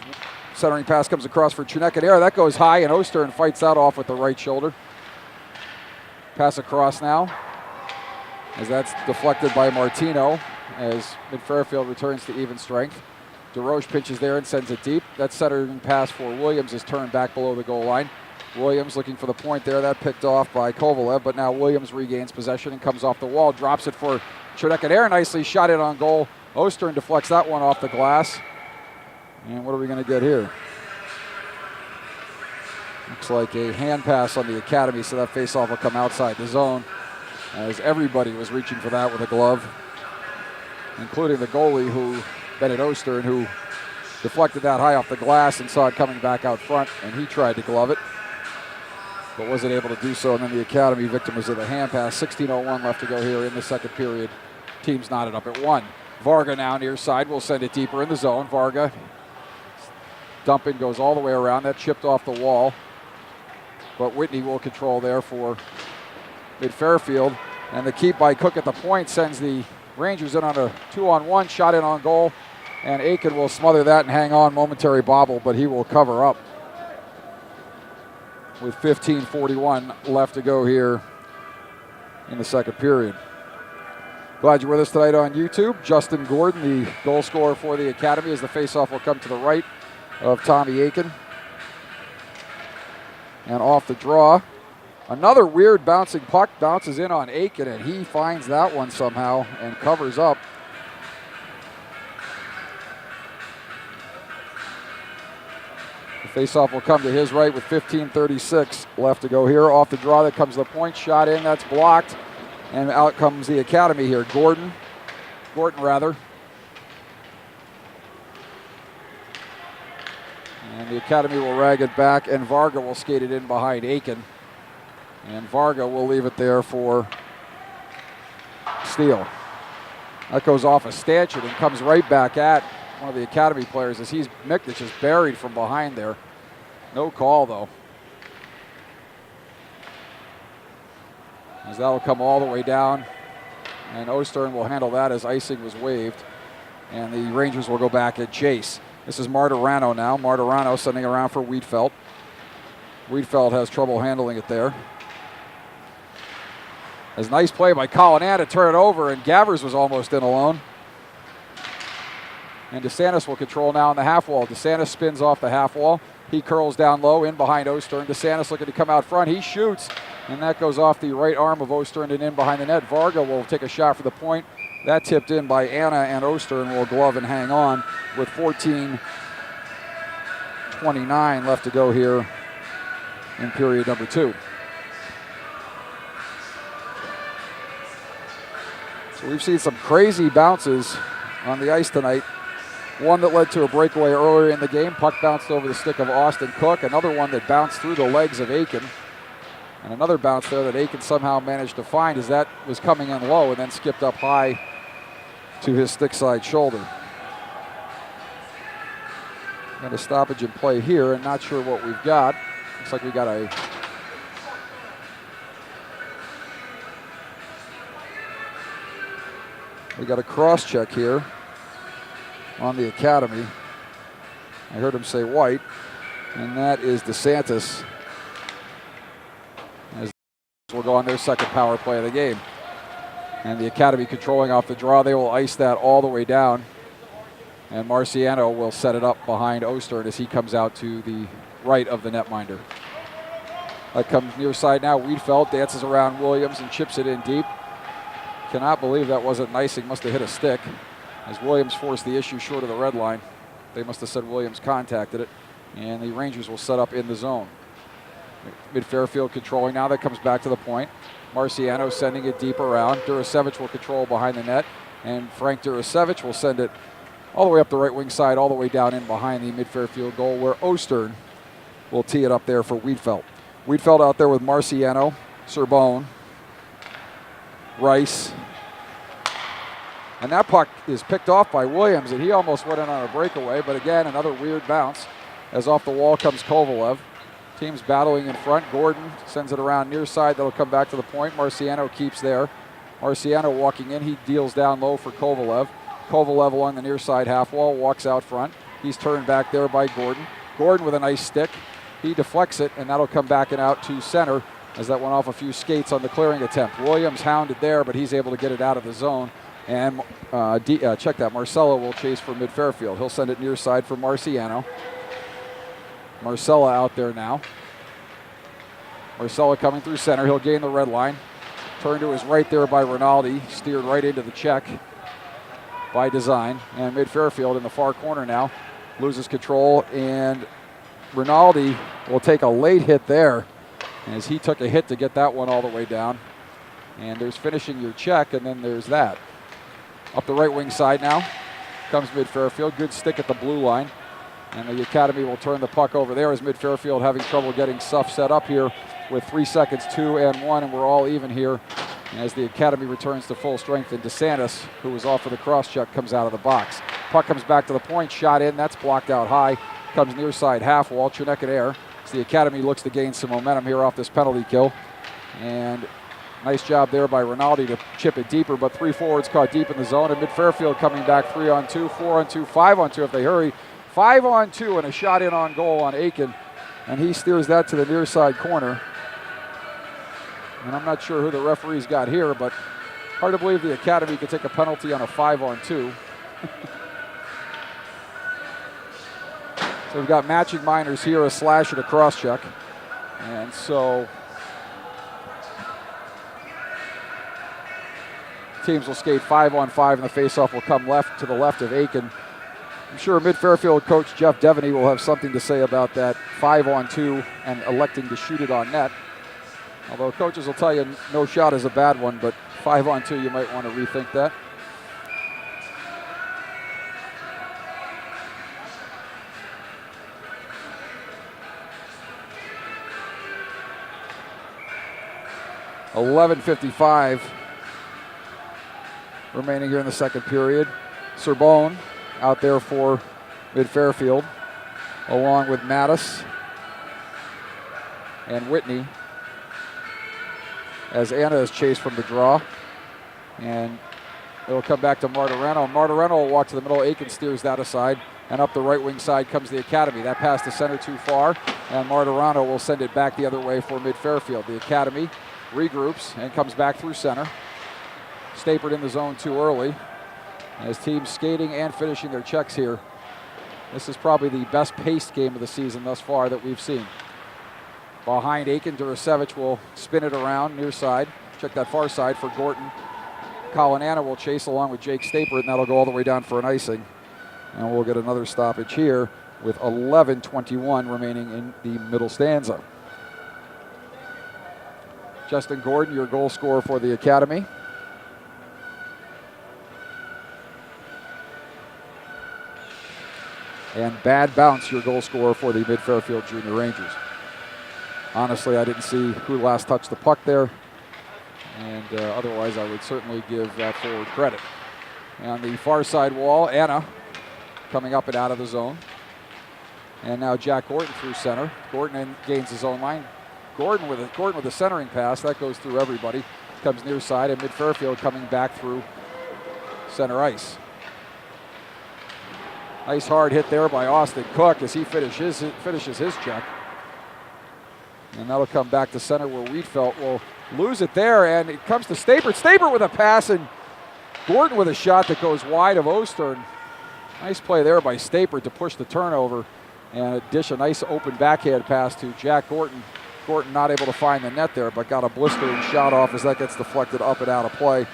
centering pass comes across for Chinekanair. That goes high, and Ostern fights that off with the right shoulder. Pass across now, as that's deflected by Martino, as Fairfield returns to even strength. DeRoche pitches there and sends it deep. That centering pass for Williams is turned back below the goal line. Williams looking for the point there. That picked off by Kovalev, but now Williams regains possession and comes off the wall. Drops it for Chinekanair. Nicely shot it on goal. Ostern deflects that one off the glass. And what are we going to get here? Looks like a hand pass on the Academy, so that faceoff will come outside the zone, as everybody was reaching for that with a glove, including the goalie, Bennett Ostern, who deflected that high off the glass and saw it coming back out front, and he tried to glove it, but wasn't able to do so. And then the Academy victim was of the hand pass. 16:01 left to go here in the second period. Teams knotted up at 1. Varga now near side will send it deeper in the zone. Varga dumping goes all the way around. That chipped off the wall, but Whitney will control there for mid-Fairfield. And the keep by Cook at the point sends the Rangers in on a 2-on-1, shot in on goal, and Aiken will smother that and hang on. Momentary bobble, but he will cover up with 15:41 left to go here in the second period. Glad you're with us tonight on YouTube. Justin Gordon, the goal scorer for the Academy, as the faceoff will come to the right of Tommy Aiken. And off the draw, another weird bouncing puck bounces in on Aiken, and he finds that one somehow and covers up. Faceoff will come to his right with 15:36 left to go here. Off the draw, that comes the point. Shot in, that's blocked. And out comes the Academy here. Gorton. And the Academy will rag it back, and Varga will skate it in behind Aiken. And Varga will leave it there for Steele. That goes off a stanchion and comes right back at one of the Academy players as Miknich is buried from behind there. No call, though. As that will come all the way down, and Ostern will handle that as icing was waved, and the Rangers will go back and chase. This is Martirano now. Martirano sending around for Wiedfeldt. Wiedfeldt has trouble handling it there. As nice play by Collinan to turn it over, and Gavers was almost in alone. And DeSantis will control now on the half wall. DeSantis spins off the half wall. He curls down low in behind Ostern. DeSantis looking to come out front. He shoots, and that goes off the right arm of Ostern and in behind the net. Varga will take a shot for the point. That tipped in by Anna, and Ostern will glove and hang on with 14:29 left to go here in period number 2. So we've seen some crazy bounces on the ice tonight. One that led to a breakaway earlier in the game. Puck bounced over the stick of Austin Cook. Another one that bounced through the legs of Aiken. And another bounce there that Aiken somehow managed to find as that was coming in low and then skipped up high to his stick side shoulder. Got a stoppage in play here, and not sure what we've got. Looks like we got a cross check here on the Academy. I heard him say white, and that is DeSantis. As will go on their second power play of the game. And the Academy controlling off the draw. They will ice that all the way down. And Marciano will set it up behind Ostern as he comes out to the right of the netminder. That comes near side now. Wiedfeldt dances around Williams and chips it in deep. Cannot believe that wasn't an icing. Must have hit a stick as Williams forced the issue short of the red line. They must have said Williams contacted it. And the Rangers will set up in the zone. Mid-Fairfield controlling now. That comes back to the point. Marciano sending it deep around. Durasevich will control behind the net. And Frank Durasevich will send it all the way up the right wing side, all the way down in behind the mid-Fairfield goal, where Ostern will tee it up there for Wiedfeldt. Wiedfeldt out there with Marciano, Serbone, Rice. And that puck is picked off by Williams, and he almost went in on a breakaway. But again, another weird bounce as off the wall comes Kovalev. Teams battling in front. Gordon sends it around near side. That'll come back to the point. Marciano keeps there. Marciano walking in. He deals down low for Kovalev. Kovalev along the near side half wall, walks out front. He's turned back there by Gordon. Gordon with a nice stick. He deflects it, and that'll come back and out to center as that went off a few skates on the clearing attempt. Williams hounded there, but he's able to get it out of the zone. And check that. Marcelo will chase for mid-Fairfield. He'll send it near side for Marciano. Marcella out there now. Marcella coming through center. He'll gain the red line. Turned to his right there by Rinaldi. Steered right into the check by design. And mid-Fairfield in the far corner now loses control. And Rinaldi will take a late hit there as he took a hit to get that one all the way down. And there's finishing your check, and then there's that. Up the right wing side now comes mid-Fairfield. Good stick at the blue line. And the Academy will turn the puck over there as mid-Fairfield having trouble getting stuff set up here with 3 seconds, 2 and 1, and we're all even here as the Academy returns to full strength. And DeSantis, who was off for the cross check, comes out of the box. Puck comes back to the point, shot in, that's blocked out high. Comes near side half wall, Chinook in air. So the Academy looks to gain some momentum here off this penalty kill. And nice job there by Rinaldi to chip it deeper, but 3 forwards caught deep in the zone. And mid-Fairfield coming back 3-on-2, 4-on-2, 5-on-2 if they hurry. 5-on-2 and a shot in on goal on Aiken. And he steers that to the near side corner. And I'm not sure who the referee's got here, but hard to believe the Academy could take a penalty on a 5-on-2. So we've got matching minors here, a slash and a cross check. And so teams will skate 5-on-5, and the faceoff will come left to the left of Aiken. I'm sure Mid-Fairfield coach Jeff Devaney will have something to say about that 5-on-2 and electing to shoot it on net. Although coaches will tell you no shot is a bad one, but 5-on-2 you might want to rethink that. .11:55 remaining here in the second period. Serbone out there for Mid-Fairfield, along with Mattis and Whitney, as Anna is chased from the draw. And it'll come back to Martireno. Martireno will walk to the middle. Aiken steers that aside. And up the right wing side comes the Academy. That pass to center too far. And Martireno will send it back the other way for Mid-Fairfield. The Academy regroups and comes back through center. Stapert in the zone too early. As teams skating and finishing their checks here. This is probably the best paced game of the season thus far that we've seen. Behind Aiken, Durasevich will spin it around near side. Check that far side for Gorton. Colin Anna will chase along with Jake Stapert, and that'll go all the way down for an icing. And we'll get another stoppage here with 11:21 remaining in the middle stanza. Justin Gordon, your goal scorer for the Academy. And Bad Bounce, your goal scorer for the Mid-Fairfield Junior Rangers. Honestly, I didn't see who last touched the puck there. And otherwise, I would certainly give that forward credit. And on the far side wall, Anna coming up and out of the zone. And now Jack Gordon through center. Gordon gains his own line. Gordon with a centering pass. That goes through everybody. Comes near side, and Mid-Fairfield coming back through center ice. Nice hard hit there by Austin Cook as he finishes his check. And that'll come back to center where Wiedfeldt will lose it there, and it comes to Stapert. Stapert with a pass, and Gordon with a shot that goes wide of Ostern. Nice play there by Stapert to push the turnover and dish a nice open backhand pass to Jack Gordon. Gordon not able to find the net there, but got a blistering shot off as that gets deflected up and out of play.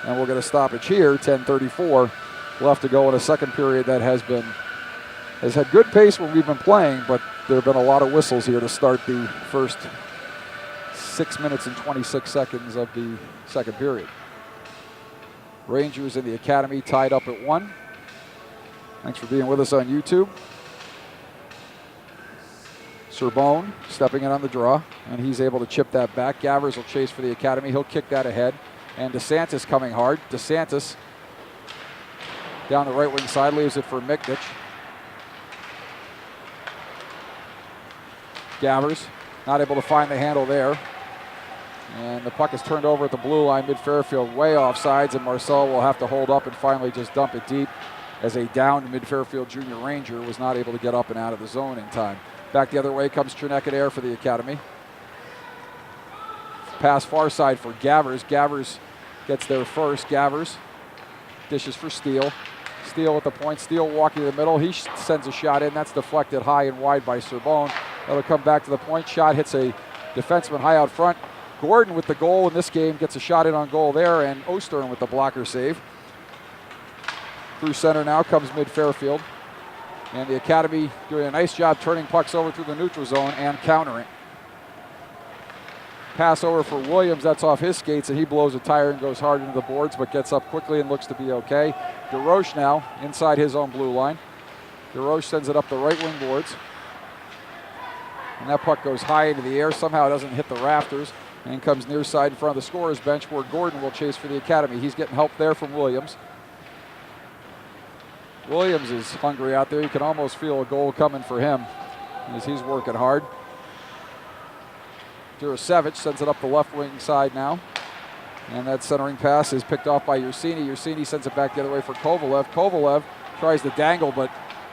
And we'll get a stoppage here, 10:34 left to go in a second period that has had good pace when we've been playing, but there have been a lot of whistles here to start the first 6 minutes and 26 seconds of the second period. Rangers and the Academy tied up at 1. Thanks for being with us on YouTube. Serbone stepping in on the draw, and he's able to chip that back. Gavers will chase for the Academy. He'll kick that ahead. And DeSantis coming hard. DeSantis down the right wing side, leaves it for Miknich. Gavers not able to find the handle there. And the puck is turned over at the blue line. Mid-Fairfield way off sides, and Marcel will have to hold up and finally just dump it deep as a downed Mid-Fairfield Junior Ranger was not able to get up and out of the zone in time. Back the other way comes Chernecka Air for the Academy. Pass far side for Gavers. Gavers gets there first. Gavers dishes for Steele. Steele at the point. Steele walking to the middle. He sends a shot in. That's deflected high and wide by Serbone. That'll come back to the point. Shot hits a defenseman high out front. Gordon with the goal in this game gets a shot in on goal there, and Ostern with the blocker save. Through center now comes Mid-Fairfield. And the Academy doing a nice job turning pucks over through the neutral zone and countering. Pass over for Williams. That's off his skates, and he blows a tire and goes hard into the boards, but gets up quickly and looks to be okay. DeRoche now inside his own blue line. DeRoche sends it up the right wing boards. And that puck goes high into the air. Somehow it doesn't hit the rafters and comes near side in front of the scorer's bench where Gordon will chase for the Academy. He's getting help there from Williams. Williams is hungry out there. You can almost feel a goal coming for him as he's working hard. Durasevich sends it up the left wing side now. And that centering pass is picked off by Ursini. Ursini sends it back the other way for Kovalev. Kovalev tries to dangle, but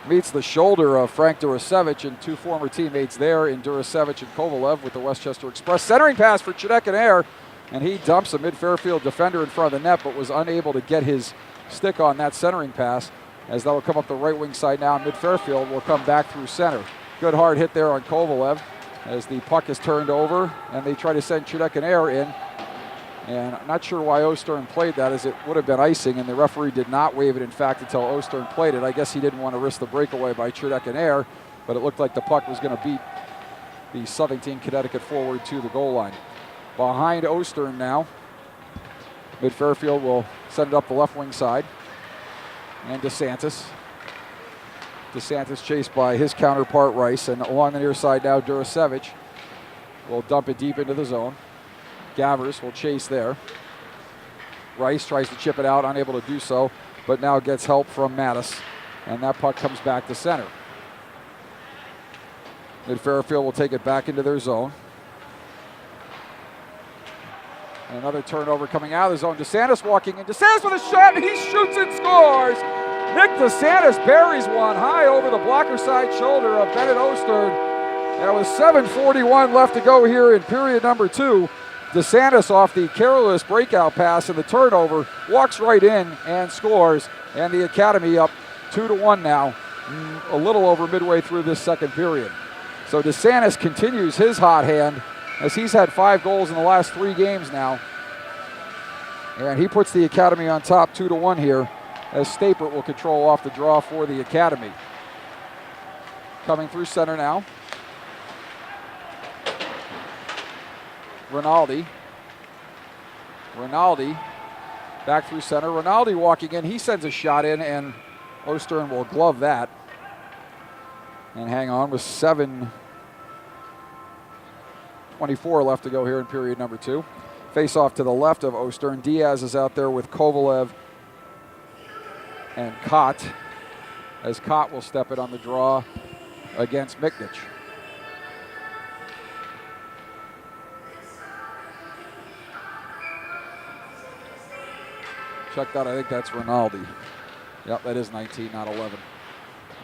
meets the shoulder of Frank Durasevich, and two former teammates there in Durasevich and Kovalev with the Westchester Express. Centering pass for Chernecka Air, and he dumps a Mid-Fairfield defender in front of the net, but was unable to get his stick on that centering pass, as that will come up the right wing side now. Mid-Fairfield will come back through center. Good hard hit there on Kovalev as the puck is turned over, and they try to send Chernecka Air in. And I'm not sure why Ostern played that, as it would have been icing, and the referee did not waive it, in fact, until Ostern played it. I guess he didn't want to risk the breakaway by Chudek and Air, but it looked like the puck was going to beat the Southington Connecticut forward to the goal line. Behind Ostern now, Mid-Fairfield will send it up the left wing side. And DeSantis. DeSantis chased by his counterpart Rice, and along the near side now Durasevich will dump it deep into the zone. Gavers will chase there. Rice tries to chip it out, unable to do so, but now gets help from Mattis, and that puck comes back to center. Mid-Fairfield will take it back into their zone. And another turnover coming out of the zone. DeSantis walking in. DeSantis with a shot, and he shoots and scores! Nick DeSantis buries one high over the blocker side shoulder of Bennett Ostern. And with 7:41 left to go here in period number 2. DeSantis off the careless breakout pass and the turnover walks right in and scores, and the Academy up 2-1 now, a little over midway through this second period. So DeSantis continues his hot hand, as he's had 5 goals in the last 3 games now, and he puts the Academy on top 2-1 here, as Stapert will control off the draw for the Academy. Coming through center now. Rinaldi back through center. Rinaldi walking in. He sends a shot in, and Ostern will glove that. And hang on with 7:24 left to go here in period number 2. Face off to the left of Ostern. Diaz is out there with Kovalev and Kott, as Kott will step it on the draw against Miknich. Check that, I think that's Rinaldi. Yep, that is 19, not 11.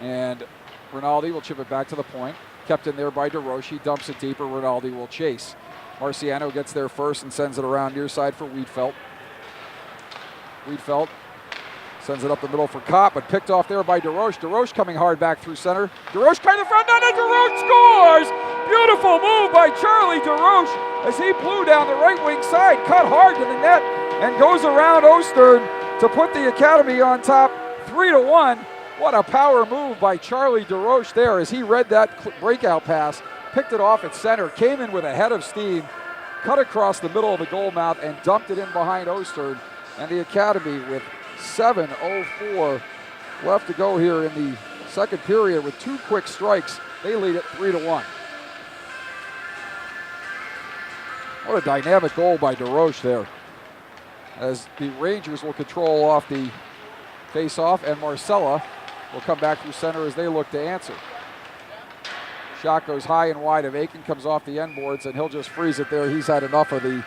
And Rinaldi will chip it back to the point. Kept in there by DeRoche. He dumps it deeper. Rinaldi will chase. Marciano gets there first and sends it around near side for Wiedfeldt. Wiedfeldt sends it up the middle for Kopp, but picked off there by DeRoche. DeRoche coming hard back through center. DeRoche trying to front down, and DeRoche scores! Beautiful move by Charlie DeRoche as he blew down the right wing side, cut hard to the net, and goes around Ostern to put the Academy on top 3-1. What a power move by Charlie DeRoche there as he read that breakout pass, picked it off at center, came in with a head of steam, cut across the middle of the goal mouth, and dumped it in behind Ostern. And the Academy, with 7:04 left to go here in the second period with 2 quick strikes, they lead it 3-1. What a dynamic goal by DeRoche there, as the Rangers will control off the face-off, and Marcella will come back through center as they look to answer. Shot goes high and wide of Aiken, comes off the end boards, and he'll just freeze it there. He's had enough of the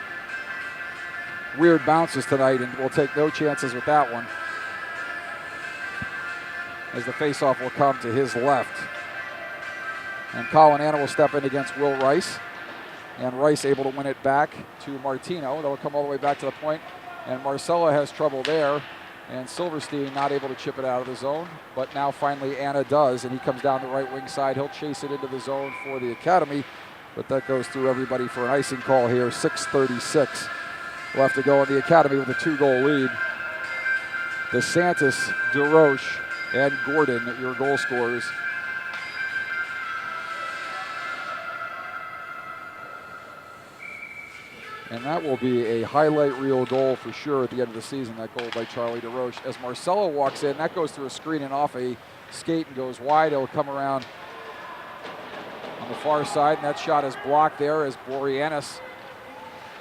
weird bounces tonight and will take no chances with that one, as the face-off will come to his left. And Colin Anna will step in against Will Rice, and Rice able to win it back to Martino. That will come all the way back to the point, and Marcella has trouble there, and Silverstein not able to chip it out of the zone, but now finally Anna does, and he comes down the right wing side. He'll chase it into the zone for the Academy, but that goes through everybody for an icing call here. 6:36 left to go in the Academy with a 2-goal lead. DeSantis, DeRoche, and Gordon, your goal scorers. And that will be a highlight reel goal for sure at the end of the season, that goal by Charlie DeRoche. As Marcelo walks in, that goes through a screen and off a skate and goes wide. It'll come around on the far side, and that shot is blocked there as Boreanaz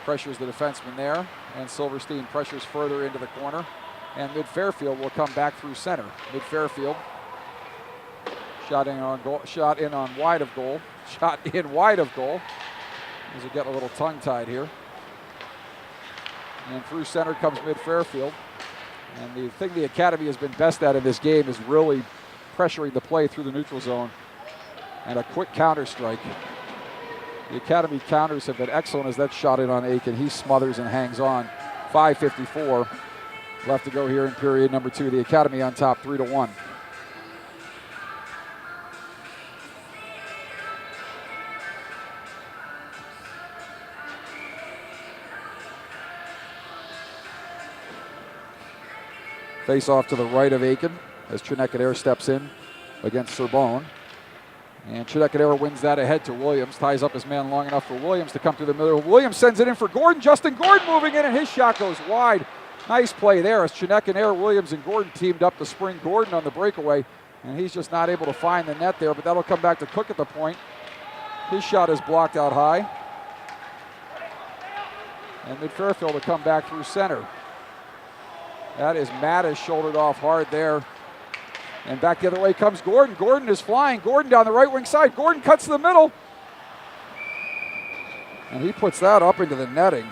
pressures the defenseman there, and Silverstein pressures further into the corner, and Mid-Fairfield will come back through center. Mid-Fairfield shot in on wide of goal. As we get a little tongue-tied here. And through center comes Mid-Fairfield. And the thing the Academy has been best at in this game is really pressuring the play through the neutral zone and a quick counter strike. The Academy counters have been excellent as that shot in on Aiken. He smothers and hangs on. 5:54 left to go here in period number 2. The Academy on top 3-1. Face off to the right of Aiken as Chinekadere steps in against Sorbonne. And Chinekadere wins that ahead to Williams. Ties up his man long enough for Williams to come through the middle. Williams sends it in for Gordon. Justin Gordon moving in, and his shot goes wide. Nice play there as Chinekadere, Williams, and Gordon teamed up to spring Gordon on the breakaway. And he's just not able to find the net there, but that'll come back to Cook at the point. His shot is blocked out high. And Mid-Fairfield will come back through center. That is Mattis, shouldered off hard there. And back the other way comes Gordon. Gordon is flying. Gordon down the right wing side. Gordon cuts to the middle. And he puts that up into the netting.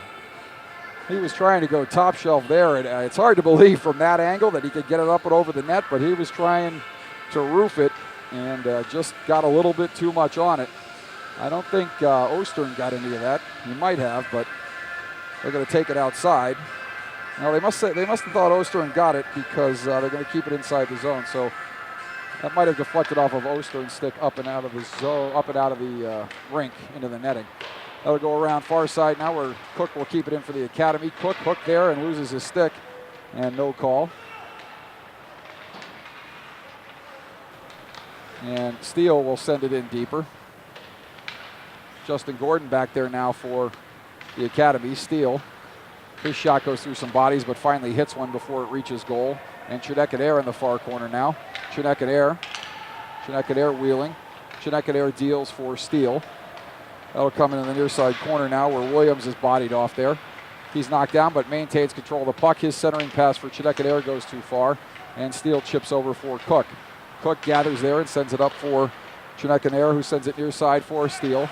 He was trying to go top shelf there. And it's hard to believe from that angle that he could get it up and over the net, but he was trying to roof it and just got a little bit too much on it. I don't think Ostern got any of that. He might have, but they're going to take it outside. Now they must have thought Ostern got it because they're going to keep it inside the zone. So that might have deflected off of Ostern's stick up and out of the zone, up and out of the rink into the netting. That'll go around far side now where Cook will keep it in for the Academy. Cook hooked there and loses his stick, and no call. And Steele will send it in deeper. Justin Gordon back there now for the Academy. Steele. His shot goes through some bodies, but finally hits one before it reaches goal. And Chinekadere in the far corner now. Chinekadere wheeling. Chinekadere deals for Steele. That'll come in the near side corner now where Williams is bodied off there. He's knocked down but maintains control of the puck. His centering pass for Chinekadere goes too far. And Steele chips over for Cook. Cook gathers there and sends it up for Chinekadere, who sends it near side for Steele.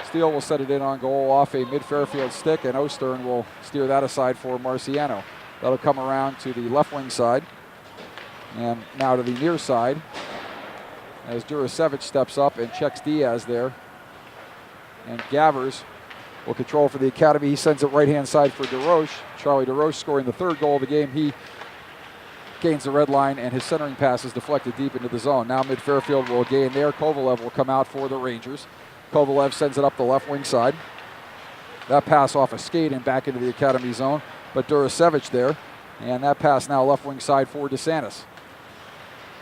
Steele will set it in on goal off a Mid-Fairfield stick, and Ostern will steer that aside for Marciano. That'll come around to the left wing side, and now to the near side as Durasevich steps up and checks Diaz there. And Gavers will control for the Academy. He sends it right-hand side for DeRoche. Charlie DeRoche scoring the third goal of the game. He gains the red line, and his centering pass is deflected deep into the zone. Now Mid-Fairfield will gain there. Kovalev will come out for the Rangers. Kovalev sends it up the left wing side. That pass off a skate and back into the Academy zone, but Durasevich there. And that pass now left wing side for DeSantis.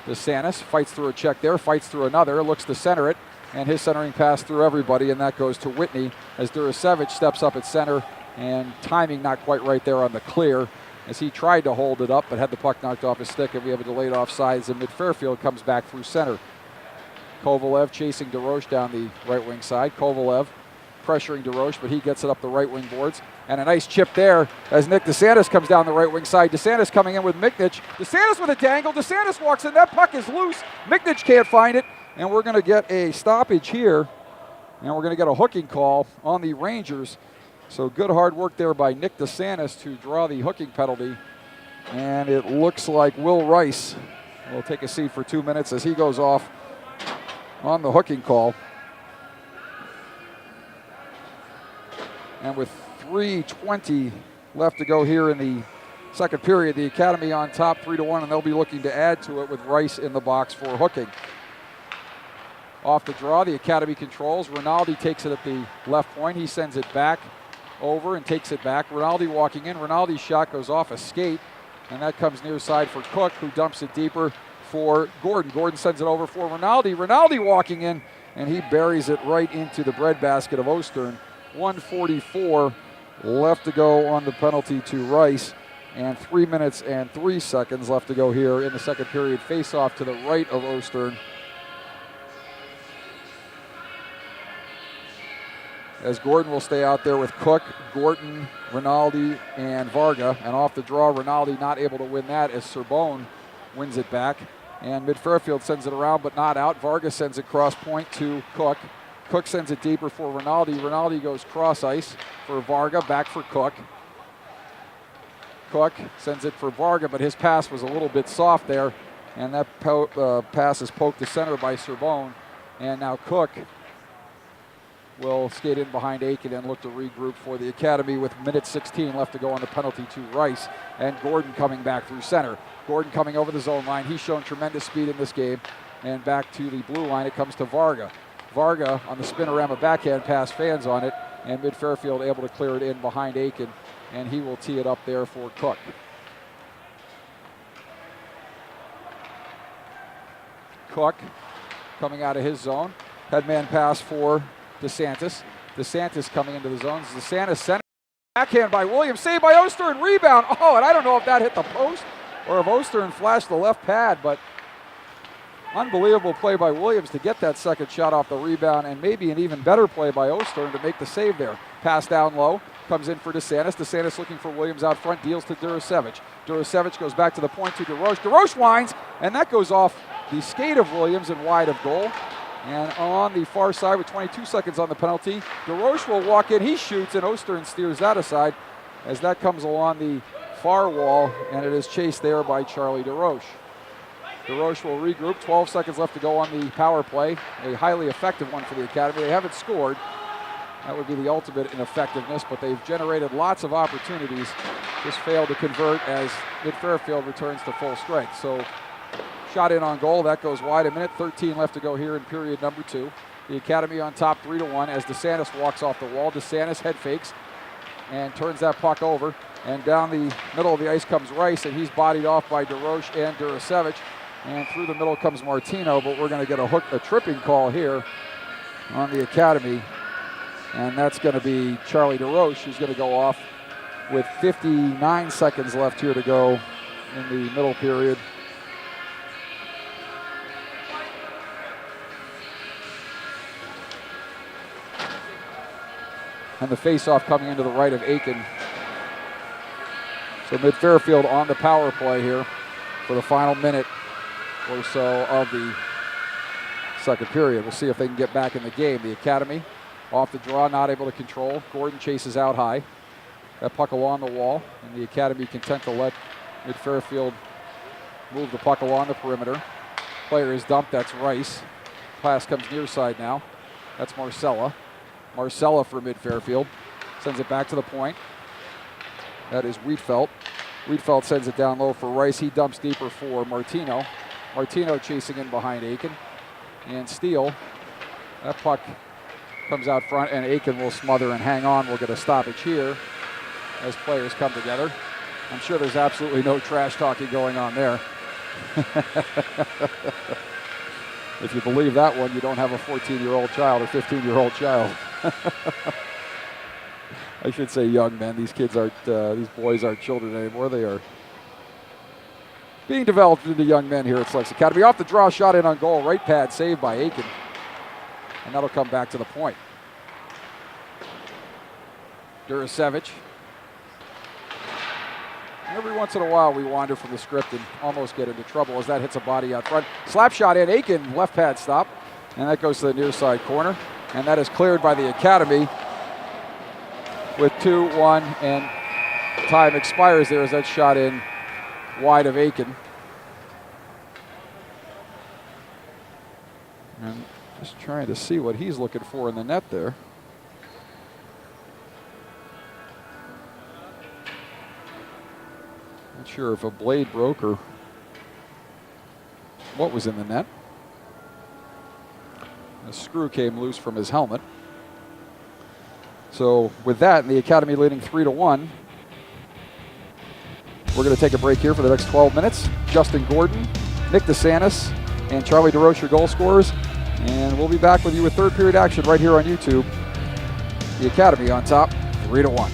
DeSantis fights through a check there, fights through another, looks to center it, and his centering pass through everybody, and that goes to Whitney as Durasevich steps up at center, and timing not quite right there on the clear as he tried to hold it up but had the puck knocked off his stick, and we have a delayed offsides, and Mid-Fairfield comes back through center. Kovalev chasing DeRoche down the right wing side. Kovalev pressuring DeRoche, but he gets it up the right wing boards. And a nice chip there as Nick DeSantis comes down the right wing side. DeSantis coming in with Miknich. DeSantis with a dangle. DeSantis walks in. That puck is loose. Miknich can't find it. And we're going to get a stoppage here. And we're going to get a hooking call on the Rangers. So good hard work there by Nick DeSantis to draw the hooking penalty. And it looks like Will Rice will take a seat for 2 minutes as he goes off on the hooking call. And with 3:20 left to go here in the second period, the Academy on top 3-1, and they'll be looking to add to it with Rice in the box for hooking. Off the draw, the Academy controls. Rinaldi takes it at the left point. He sends it back over and takes it back. Rinaldi walking in. Rinaldi's shot goes off a skate, and that comes near side for Cook, who dumps it deeper for Gordon. Gordon sends it over for Rinaldi. Rinaldi walking in, and he buries it right into the breadbasket of Ostern. 1:44 left to go on the penalty to Rice, and 3 minutes and 3 seconds left to go here in the second period. Face off to the right of Ostern. As Gordon will stay out there with Cook, Gordon, Rinaldi, and Varga. And off the draw, Rinaldi not able to win that as Sorbonne wins it back. And Mid-Fairfield sends it around but not out. Varga sends it cross point to Cook. Cook sends it deeper for Rinaldi. Rinaldi goes cross ice for Varga, back for Cook. Cook sends it for Varga, but his pass was a little bit soft there. And that pass is poked to center by Sorbonne. And now Cook will skate in behind Aiken and look to regroup for the Academy with minute 16 left to go on the penalty to Rice. And Gordon coming back through center. Gordon coming over the zone line. He's shown tremendous speed in this game. And back to the blue line, it comes to Varga. Varga on the spinorama backhand pass, fans on it, and Mid-Fairfield able to clear it in behind Aiken, and he will tee it up there for Cook. Cook coming out of his zone. Headman pass for DeSantis. DeSantis coming into the zone. DeSantis center. Backhand by Williams. Saved by Ostern. Rebound. Oh, and I don't know if that hit the post or if Ostern flashed the left pad, but unbelievable play by Williams to get that second shot off the rebound, and maybe an even better play by Ostern to make the save there. Pass down low. Comes in for DeSantis. DeSantis looking for Williams out front. Deals to Durasevich. Durasevich goes back to the point to DeRoche. DeRoche winds, and that goes off the skate of Williams and wide of goal. And on the far side with 22 seconds on the penalty, DeRoche will walk in. He shoots, and Ostern steers that aside as that comes along the far wall, and it is chased there by Charlie DeRoche. DeRoche will regroup. 12 seconds left to go on the power play. A highly effective one for the Academy. They haven't scored. That would be the ultimate in effectiveness, but they've generated lots of opportunities. Just failed to convert as Mid-Fairfield returns to full strength. So shot in on goal. That goes wide. 1:13 left to go here in period number 2. The Academy on top 3-1 as DeSantis walks off the wall. DeSantis head fakes and turns that puck over. And down the middle of the ice comes Rice, and he's bodied off by DeRoche and Durasevich. And through the middle comes Martino, but we're going to get a tripping call here on the Academy. And that's going to be Charlie DeRoche, who's going to go off with 59 seconds left here to go in the middle period. And the face-off coming into the right of Aiken. So Mid-Fairfield on the power play here for the final minute or so of the second period. We'll see if they can get back in the game. The Academy off the draw, not able to control. Gordon chases out high. That puck along the wall, and the Academy content to let Mid-Fairfield move the puck along the perimeter. Player is dumped, that's Rice. Pass comes near side now. That's Marcella. Marcella for Mid-Fairfield. Sends it back to the point. That is Wheatfeld. Wheatfeld sends it down low for Rice. He dumps deeper for Martino. Martino chasing in behind Aiken. And Steele. That puck comes out front, and Aiken will smother and hang on. We'll get a stoppage here as players come together. I'm sure there's absolutely no trash talking going on there. If you believe that one, you don't have a 14-year-old child or 15-year-old child. I should say young men. These kids aren't, these boys aren't children anymore. They are being developed into young men here at SASKS Academy. Off the draw, shot in on goal. Right pad, saved by Aiken. And that'll come back to the point. Durasevich. Every once in a while we wander from the script and almost get into trouble as that hits a body out front. Slap shot in, Aiken, left pad stop. And that goes to the near side corner. And that is cleared by the Academy with 2-1, and time expires there as that shot in wide of Aiken. And just trying to see what he's looking for in the net there. Not sure if a blade broke or what was in the net. A screw came loose from his helmet. So with that, the Academy leading 3-1. We're going to take a break here for the next 12 minutes. Justin Gordon, Nick DeSantis, and Charlie DeRoche, your goal scorers. And we'll be back with you with third period action right here on YouTube. The Academy on top, 3-1.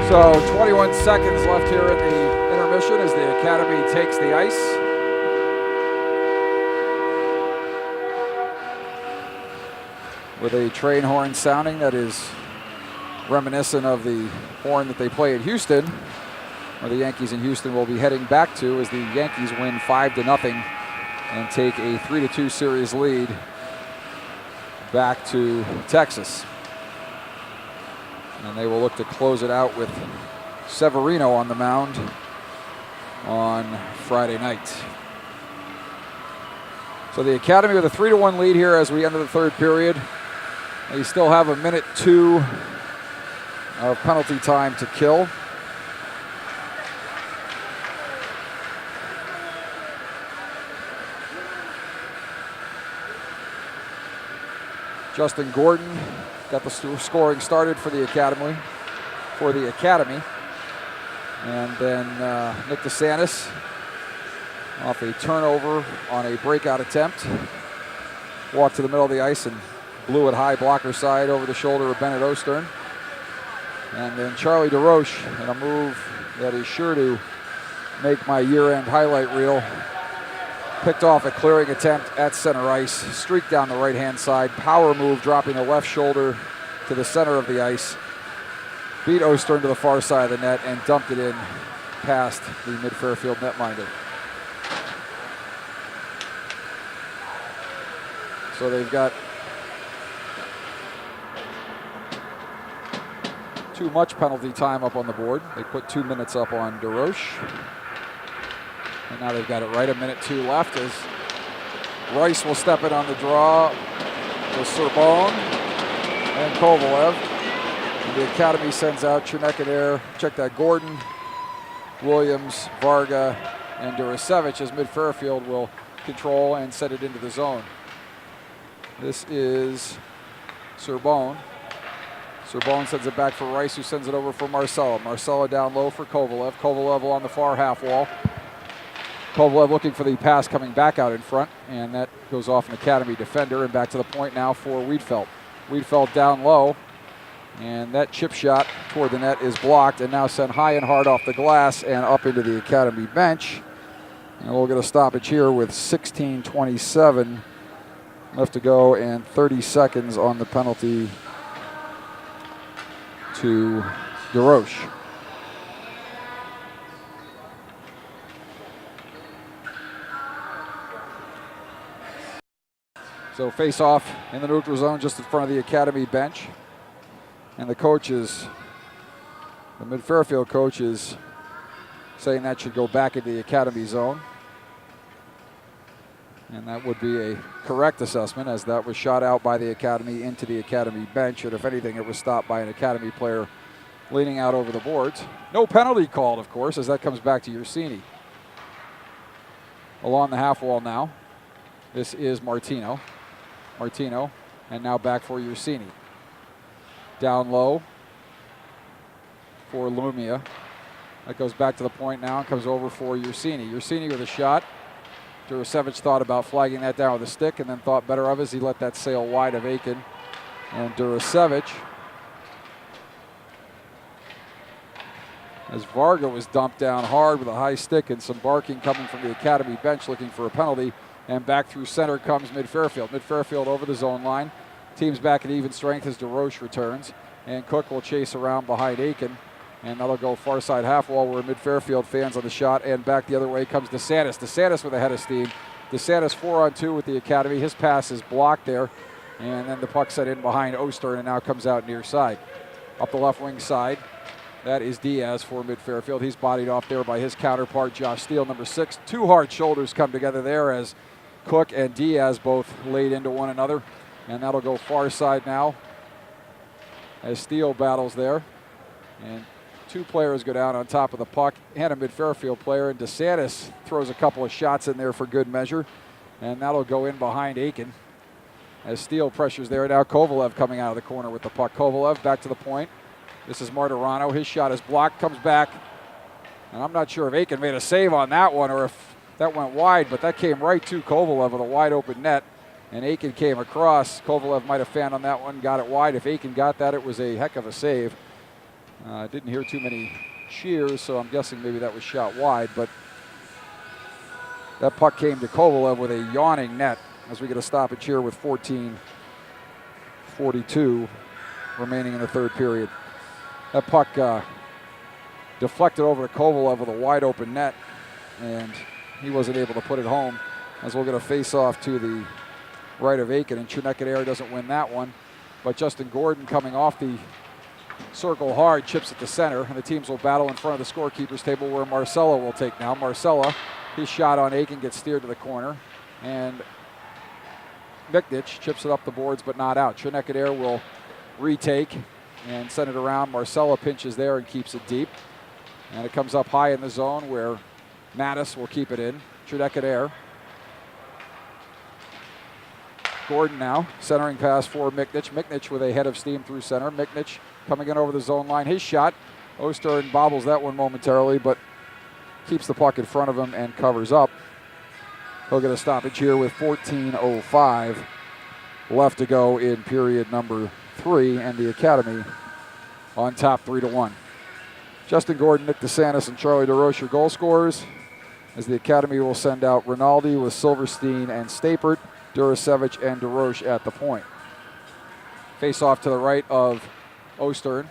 So 21 seconds left here in the intermission as the Academy takes the ice. With a train horn sounding that is reminiscent of the horn that they play at Houston, where the Yankees in Houston will be heading back to as the Yankees win 5-0 and take a 3-2 series lead back to Texas. And they will look to close it out with Severino on the mound on Friday night. So the Academy with a 3-1 lead here as we enter the third period. They still have a minute 2 of penalty time to kill. Justin Gordon got the scoring started for the Academy. And then Nick DeSantis off a turnover on a breakout attempt. Walked to the middle of the ice and blew it high blocker side over the shoulder of Bennett Ostern. And then Charlie DeRoche in a move that is sure to make my year-end highlight reel. Picked off a clearing attempt at center ice, streaked down the right-hand side, power move dropping the left shoulder to the center of the ice, beat Ostern to the far side of the net and dumped it in past the mid-Fairfield netminder. So they've got too much penalty time up on the board. They put 2 minutes up on DeRoche. And now they've got it right, a minute 2 left as Rice will step in on the draw with Serbone and Kovalev. And the Academy sends out Chernekadair, check that, Gordon, Williams, Varga, and Durasevich as mid-Fairfield will control and set it into the zone. This is Serbone. Serbone sends it back for Rice, who sends it over for Marcelo. Marcelo down low for Kovalev. Kovalev on the far half wall. Kovalev looking for the pass coming back out in front, and that goes off an Academy defender, and back to the point now for Wiedfeldt. Wiedfeldt down low, and that chip shot toward the net is blocked and now sent high and hard off the glass and up into the Academy bench. And we'll get a stoppage here with 16:27 left to go and 30 seconds on the penalty to DeRoche. So face off in the neutral zone just in front of the Academy bench. And the coaches, the mid-Fairfield coach is saying that should go back into the Academy zone. And that would be a correct assessment, as that was shot out by the Academy into the Academy bench. And if anything, it was stopped by an Academy player leaning out over the boards. No penalty called, of course, as that comes back to Ursini. Along the half wall now. This is Martino. Martino, and now back for Ursini. Down low for Lumia. That goes back to the point now and comes over for Ursini. Ursini with a shot. Durasevich thought about flagging that down with a stick and then thought better of it as he let that sail wide of Aiken. And Durasevich, as Varga was dumped down hard with a high stick and some barking coming from the Academy bench looking for a penalty. And back through center comes mid-Fairfield. Mid-Fairfield over the zone line. Team's back at even strength as DeRoche returns. And Cook will chase around behind Aiken. And that'll go far side half wall where mid-Fairfield fans on the shot. And back the other way comes DeSantis. DeSantis with a head of steam. DeSantis 4-on-2 with the Academy. His pass is blocked there. And then the puck set in behind Ostern and now comes out near side. Up the left wing side. That is Diaz for mid-Fairfield. He's bodied off there by his counterpart, Josh Steele, number 6. Two hard shoulders come together there as Cook and Diaz both laid into one another. And that'll go far side now as Steele battles there. And two players go down on top of the puck and a mid-Fairfield player. And DeSantis throws a couple of shots in there for good measure. And that'll go in behind Aiken as Steele pressures there. Now Kovalev coming out of the corner with the puck. Kovalev back to the point. This is Martirano. His shot is blocked, comes back. And I'm not sure if Aiken made a save on that one or if that went wide, but that came right to Kovalev with a wide open net. And Aiken came across. Kovalev might have fanned on that one, got it wide. If Aiken got that, it was a heck of a save. I didn't hear too many cheers, so I'm guessing maybe that was shot wide, but that puck came to Kovalev with a yawning net as we get a stoppage here with 14:42 remaining in the third period. That puck deflected over to Kovalev with a wide open net, and he wasn't able to put it home, as we'll get a face-off to the right of Aiken, and Chunekadair doesn't win that one. But Justin Gordon, coming off the circle hard, chips at the center, and the teams will battle in front of the scorekeeper's table, where Marcella will take now. Marcella, his shot on Aiken gets steered to the corner, and Miknich chips it up the boards but not out. Chunekadair will retake and send it around. Marcella pinches there and keeps it deep, and it comes up high in the zone where Mattis will keep it in. Chunekadair. Gordon now, centering pass for Miknich. Miknich with a head of steam through center. Miknich coming in over the zone line. His shot, Ostern bobbles that one momentarily, but keeps the puck in front of him and covers up. He'll get a stoppage here with 14:05 left to go in period number 3, and the Academy on top 3-1. Justin Gordon, Nick DeSantis, and Charlie DeRoche are goal scorers, as the Academy will send out Rinaldi with Silverstein and Stapert, Durasevich and DeRoche at the point. Face off to the right of Ostern.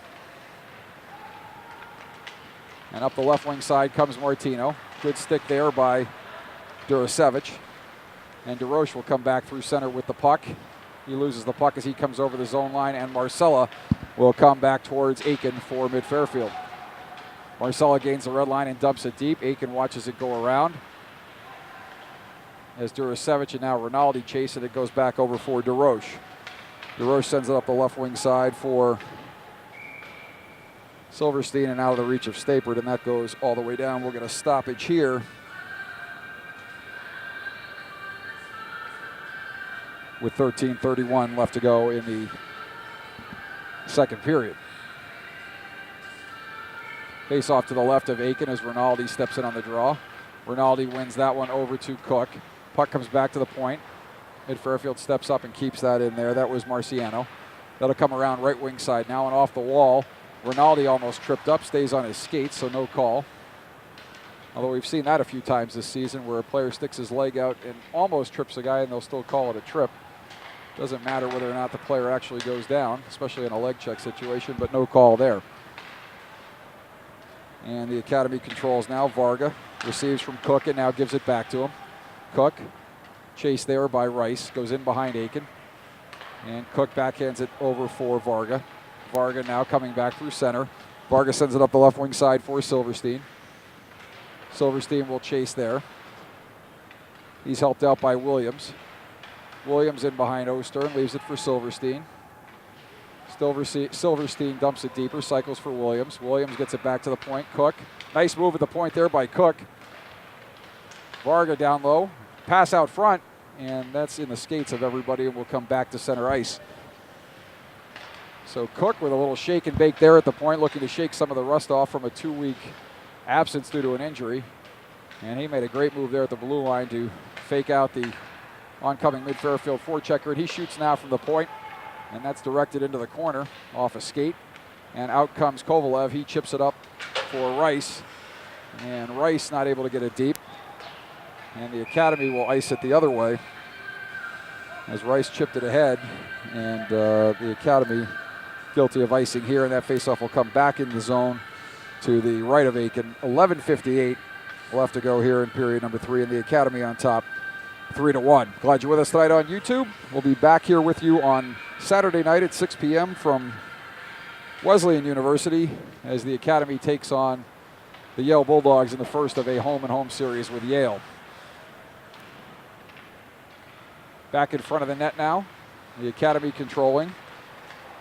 And up the left wing side comes Martino. Good stick there by Durasevich. And DeRoche will come back through center with the puck. He loses the puck as he comes over the zone line, and Marcella will come back towards Aiken for mid-Fairfield. Marcella gains the red line and dumps it deep. Aiken watches it go around, as Durasevich and now Rinaldi chase it. It goes back over for DeRoche. DeRoche sends it up the left wing side for Silverstein and out of the reach of Stapert, and that goes all the way down. We'll get a stoppage here with 13:31 left to go in the second period. Face off to the left of Aiken as Rinaldi steps in on the draw. Rinaldi wins that one over to Cook. Puck comes back to the point. Mid-Fairfield steps up and keeps that in there. That was Marciano. That'll come around right wing side now and off the wall. Rinaldi almost tripped up, stays on his skates, so no call. Although we've seen that a few times this season, where a player sticks his leg out and almost trips a guy and they'll still call it a trip. Doesn't matter whether or not the player actually goes down, especially in a leg check situation, but no call there. And the Academy controls now. Varga receives from Cook and now gives it back to him. Cook, chased there by Rice, goes in behind Aiken. And Cook backhands it over for Varga. Varga now coming back through center. Varga sends it up the left wing side for Silverstein. Silverstein will chase there. He's helped out by Williams. Williams in behind Ostern, leaves it for Silverstein. Silverstein dumps it deeper, cycles for Williams. Williams gets it back to the point. Cook, nice move at the point there by Cook. Varga down low, pass out front, and that's in the skates of everybody, and will come back to center ice. So Cook with a little shake and bake there at the point, looking to shake some of the rust off from a 2-week absence due to an injury. And he made a great move there at the blue line to fake out the oncoming mid-Fairfield forechecker, and he shoots now from the point, and that's directed into the corner off a skate. And out comes Kovalev. He chips it up for Rice, and Rice not able to get it deep. And the Academy will ice it the other way as Rice chipped it ahead, and the Academy guilty of icing here, and that faceoff will come back in the zone to the right of Aiken. 11:58 left to go here in period number 3, and the Academy on top 3-1. Glad you're with us tonight on YouTube. We'll be back here with you on Saturday night at 6 p.m. from Wesleyan University as the Academy takes on the Yale Bulldogs in the first of a home-and-home series with Yale. Back in front of the net now, the Academy controlling.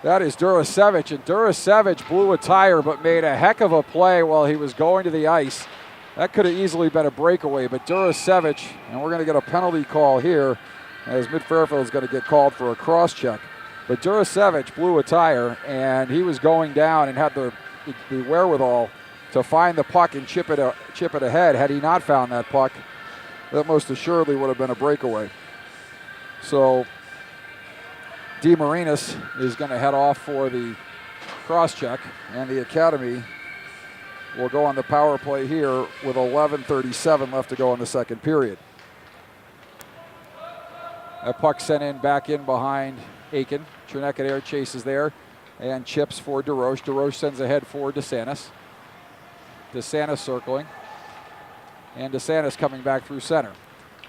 That is Durasevich, and Durasevich blew a tire but made a heck of a play while he was going to the ice. That could have easily been a breakaway, but Durasevich, and we're going to get a penalty call here as mid-Fairfield is going to get called for a cross-check. But Durasevich blew a tire, and he was going down and had the wherewithal to find the puck and chip it ahead. Had he not found that puck, that most assuredly would have been a breakaway. So DeMarinis is going to head off for the cross-check, and the Academy will go on the power play here with 11:37 left to go in the second period. That puck sent in back in behind Aiken. Trinecadaire chases there and chips for DeRoche. DeRoche sends ahead for DeSantis. DeSantis circling. And DeSantis coming back through center.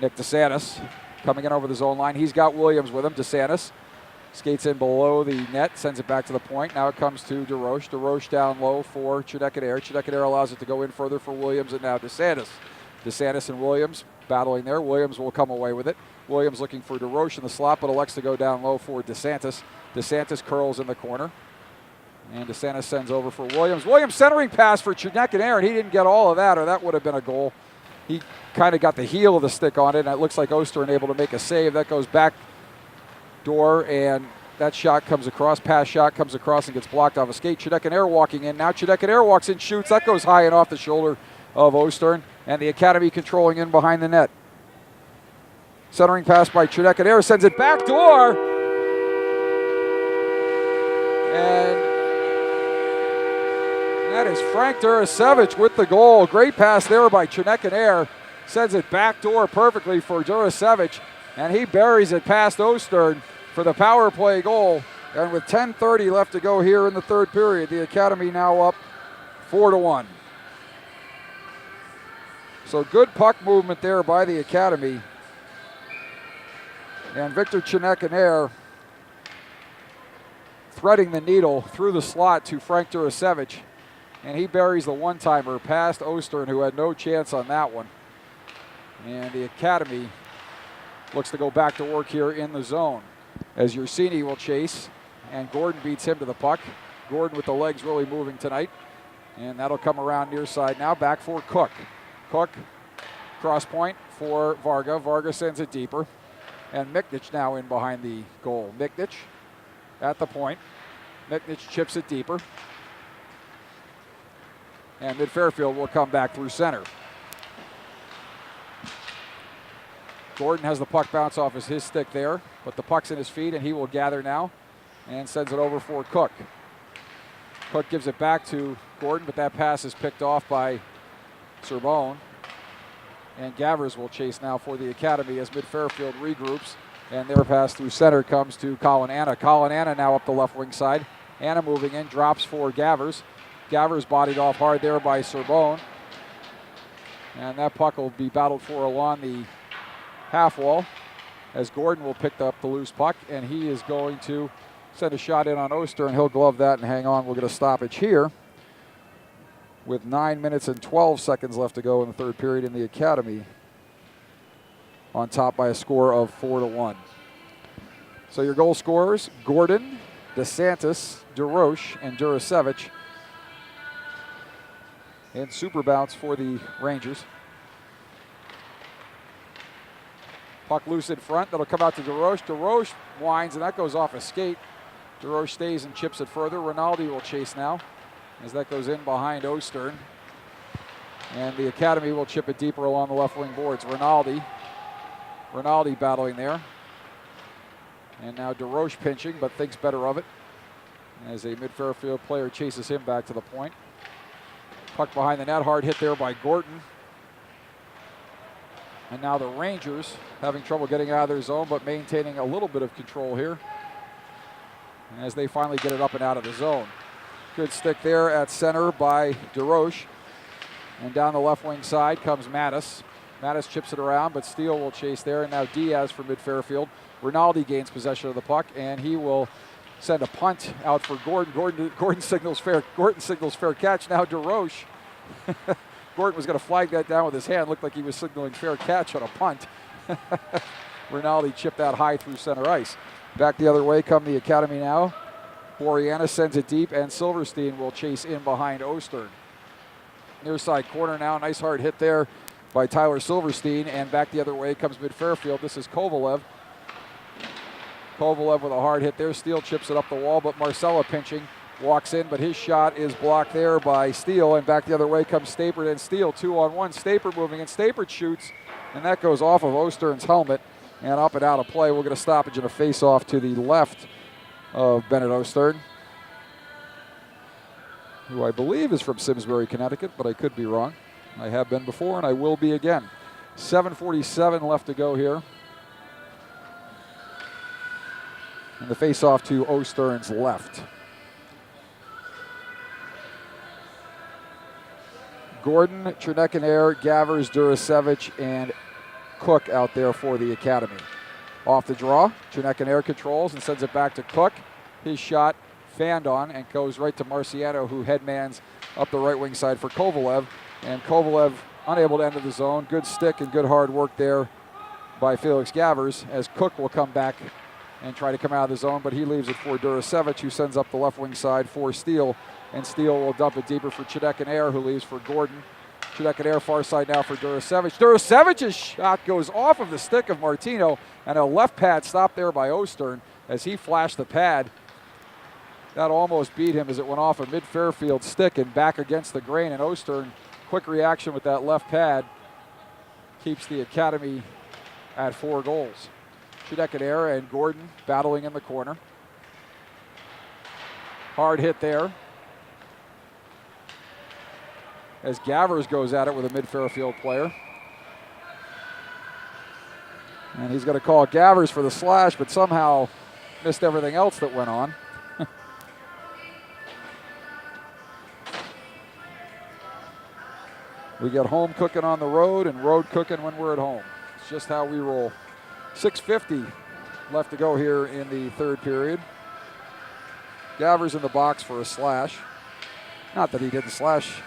Nick DeSantis coming in over the zone line. He's got Williams with him. DeSantis skates in below the net, sends it back to the point. Now it comes to DeRoche. DeRoche down low for Trinecadaire. Trinecadaire allows it to go in further for Williams, and now DeSantis. DeSantis and Williams battling there. Williams will come away with it. Williams looking for DeRoche in the slot, but elects to go down low for DeSantis. DeSantis curls in the corner. And DeSantis sends over for Williams. Williams centering pass for Trinecadaire, and he didn't get all of that, or that would have been a goal. He kind of got the heel of the stick on it, and it looks like Ostern able to make a save. That goes back door, and that shot comes across. Pass shot comes across and gets blocked off a skate. Trinecadaire walking in. Now Trinecadaire walks in, shoots. That goes high and off the shoulder of Ostern, and the Academy controlling in behind the net. Centering pass by Trinecadaire, sends it back door. And that is Frank Durasevich with the goal. Great pass there by Trinecadaire. Sends it back door perfectly for Durasevich, and he buries it past Ostern for the power play goal. And with 10:30 left to go here in the third period, the Academy now up 4-1. So good puck movement there by the Academy. And Victor Trinecadaire threading the needle through the slot to Frank Durasevich. And he buries the one-timer past Ostern, who had no chance on that one. And the Academy looks to go back to work here in the zone, as Ursini will chase, and Gordon beats him to the puck. Gordon with the legs really moving tonight. And that'll come around near side now, back for Cook. Cook, cross point for Varga. Varga sends it deeper. And Miknich now in behind the goal. Miknich at the point. Miknich chips it deeper. And Mid-Fairfield will come back through center. Gordon has the puck bounce off his stick there, but the puck's in his feet, and he will gather now and sends it over for Cook. Cook gives it back to Gordon, but that pass is picked off by Serbone. And Gavers will chase now for the Academy as Mid-Fairfield regroups, and their pass through center comes to Colin Anna. Colin Anna now up the left wing side. Anna moving in, drops for Gavers. Gavers bodied off hard there by Serbone. And that puck will be battled for along the half wall as Gordon will pick up the loose puck, and he is going to send a shot in on Oster, and he'll glove that and hang on. We'll get a stoppage here with 9 minutes and 12 seconds left to go in the third period, in the Academy on top by a score of 4-1. So your goal scorers: Gordon, DeSantis, DeRoche, and Durasevich. And super bounce for the Rangers. Puck loose in front. That'll come out to DeRoche. DeRoche winds, and that goes off a skate. DeRoche stays and chips it further. Rinaldi will chase now as that goes in behind Ostern. And the Academy will chip it deeper along the left wing boards. Rinaldi battling there. And now DeRoche pinching, but thinks better of it as a Mid-Fairfield player chases him back to the point. Puck behind the net, hard hit there by Gordon. And now the Rangers having trouble getting out of their zone, but maintaining a little bit of control here as they finally get it up and out of the zone. Good stick there at center by DeRoche. And down the left wing side comes Mattis. Mattis chips it around, but Steele will chase there. And now Diaz for Mid-Fairfield. Rinaldi gains possession of the puck, and he will send a punt out for Gordon. Gordon signals fair catch. Now DeRoche. Gordon was going to flag that down with his hand. Looked like he was signaling fair catch on a punt. Rinaldi chipped that high through center ice. Back the other way come the Academy now. Boreanaz sends it deep, and Silverstein will chase in behind Ostern. Near side corner now. Nice hard hit there by Tyler Silverstein. And back the other way comes Mid-Fairfield. This is Kovalev. Kovalev with a hard hit there. Steele chips it up the wall, but Marcella pinching. Walks in, but his shot is blocked there by Steele. And back the other way comes Stapert and Steele. 2-on-1. Stapert moving, and Stapert shoots. And that goes off of Ostern's helmet and up and out of play. We'll get a stoppage and a face-off to the left of Bennett Ostern. who I believe is from Simsbury, Connecticut, but I could be wrong. I have been before, and I will be again. 7:47 left to go here. And the face-off to Ostern's left. Gordon, Cherneck-and-Air, Gavers, Durasevich, and Cook out there for the Academy. Off the draw, Cherneck-and-Air controls and sends it back to Cook. His shot fanned on and goes right to Marciano, who headmans up the right wing side for Kovalev. And Kovalev unable to enter the zone. Good stick and good hard work there by Felix Gavers, as Cook will come back and try to come out of the zone, but he leaves it for Durasevich, who sends up the left wing side for Steele. And Steele will dump it deeper for Cherneck-and-Air, who leaves for Gordon. Cherneck-and-Air far side now for Durasevich. Durasevich's shot goes off of the stick of Martino, and a left pad stop there by Ostern as he flashed the pad. That almost beat him as it went off a mid-Fairfield stick and back against the grain. And Ostern, quick reaction with that left pad, keeps the Academy at 4 goals. Cherneck-and-Air and Gordon battling in the corner. Hard hit there, as Gavers goes at it with a mid-Fairfield player. And he's going to call Gavers for the slash, but somehow missed everything else that went on. We get home cooking on the road and road cooking when we're at home. It's just how we roll. 6:50 left to go here in the third period. Gavers in the box for a slash. Not that he didn't slash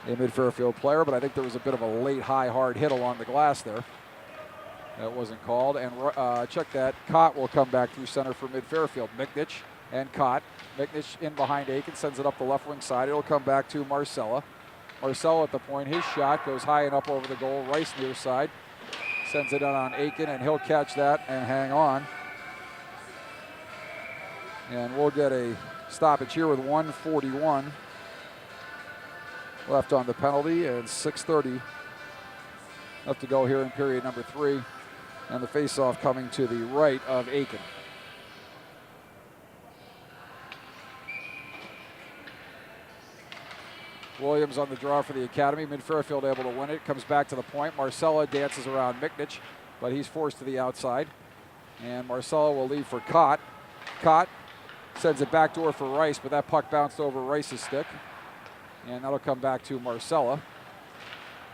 a mid-Fairfield player, but I think there was a bit of a late high hard hit along the glass there. That wasn't called. And check that. Cott will come back through center for mid-Fairfield. Miknich and Cott. Miknich in behind Aiken, sends it up the left wing side. It'll come back to Marcella. Marcella at the point. His shot goes high and up over the goal. Rice near side. Sends it on Aiken, and he'll catch that and hang on. And we'll get a stoppage here with 1:41 left on the penalty, and 6:30 left to go here in period number 3. And the faceoff coming to the right of Aiken. Williams on the draw for the Academy. Mid-Fairfield able to win it. Comes back to the point. Marcella dances around Miknich, but he's forced to the outside. And Marcella will leave for Cott. Cott sends it backdoor for Rice, but that puck bounced over Rice's stick. And that'll come back to Marcella.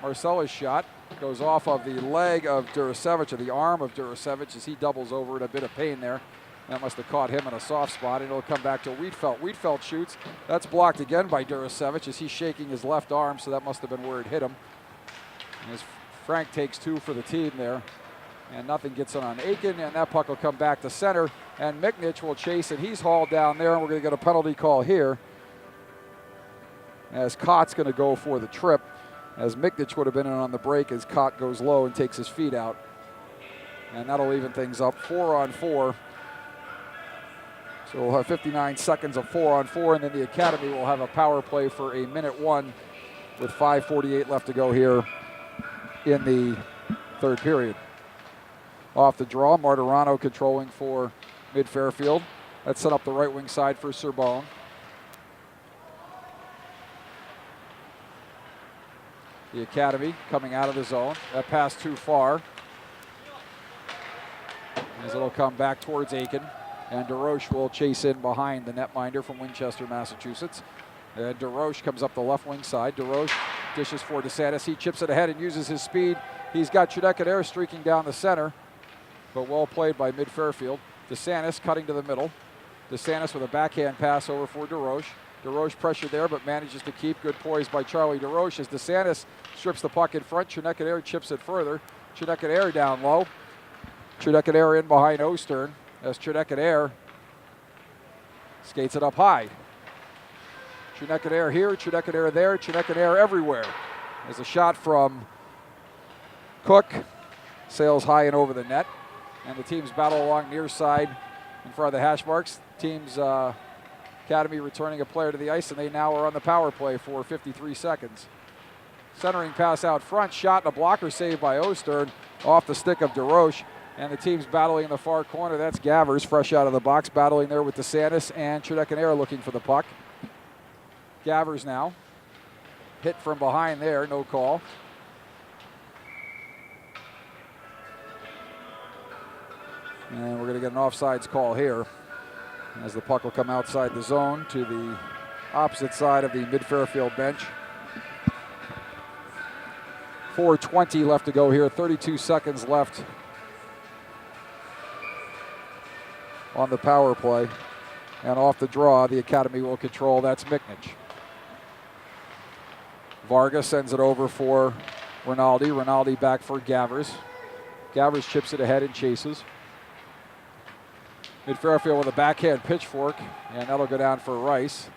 Marcella's shot goes off of the leg of Durasevich, or the arm of Durasevich, as he doubles over in a bit of pain there. That must have caught him in a soft spot, and it'll come back to Wheatfeld. Wheatfeld shoots. That's blocked again by Durasevich as he's shaking his left arm, so that must have been where it hit him. And as Frank takes 2 for the team there, and nothing gets it on Aiken, and that puck will come back to center, and Miknich will chase it. He's hauled down there, and we're going to get a penalty call here, as Cott's going to go for the trip, as Miknich would have been in on the break as Cott goes low and takes his feet out. And that'll even things up. 4-on-4. So we'll have 59 seconds of 4-on-4, and then the Academy will have a power play for a minute 1 with 5:48 left to go here in the third period. Off the draw, Martirano controlling for mid-Fairfield. That's set up the right wing side for Serbone. The Academy coming out of the zone. That pass too far, as it'll come back towards Aiken. And DeRoche will chase in behind the netminder from Winchester, Massachusetts. And DeRoche comes up the left wing side. DeRoche dishes for DeSantis. He chips it ahead and uses his speed. He's got Cherneck-and-Air streaking down the center, but well played by mid-Fairfield. DeSantis cutting to the middle. DeSantis with a backhand pass over for DeRoche. DeRoche pressured there, but manages to keep. Good poise by Charlie DeRoche as DeSantis strips the puck in front. Cherneck-and-Air chips it further. Cherneck-and-Air down low. Cherneck-and-Air in behind Ostern, as Cherneck-and-Air skates it up high. Cherneck-and-Air here, Cherneck-and-Air there, Cherneck-and-Air everywhere. There's a shot from Cook, sails high and over the net, and the teams battle along near side in front of the hash marks. Teams Academy returning a player to the ice, and they now are on the power play for 53 seconds. Centering pass out front, shot and a blocker save by Ostern off the stick of DeRoche. And the team's battling in the far corner. That's Gavers, fresh out of the box, battling there with DeSantis, and Cherneck-and-Air looking for the puck. Gavers now. Hit from behind there, no call. And we're going to get an offsides call here as the puck will come outside the zone to the opposite side of the mid-Fairfield bench. 4:20 left to go here, 32 seconds left on the power play. And off the draw, the Academy will control. That's Miknich. Varga sends it over for Rinaldi. Rinaldi back for Gavers. Gavers chips it ahead and chases. Mid-Fairfield with a backhand pitchfork, and that'll go down for Rice.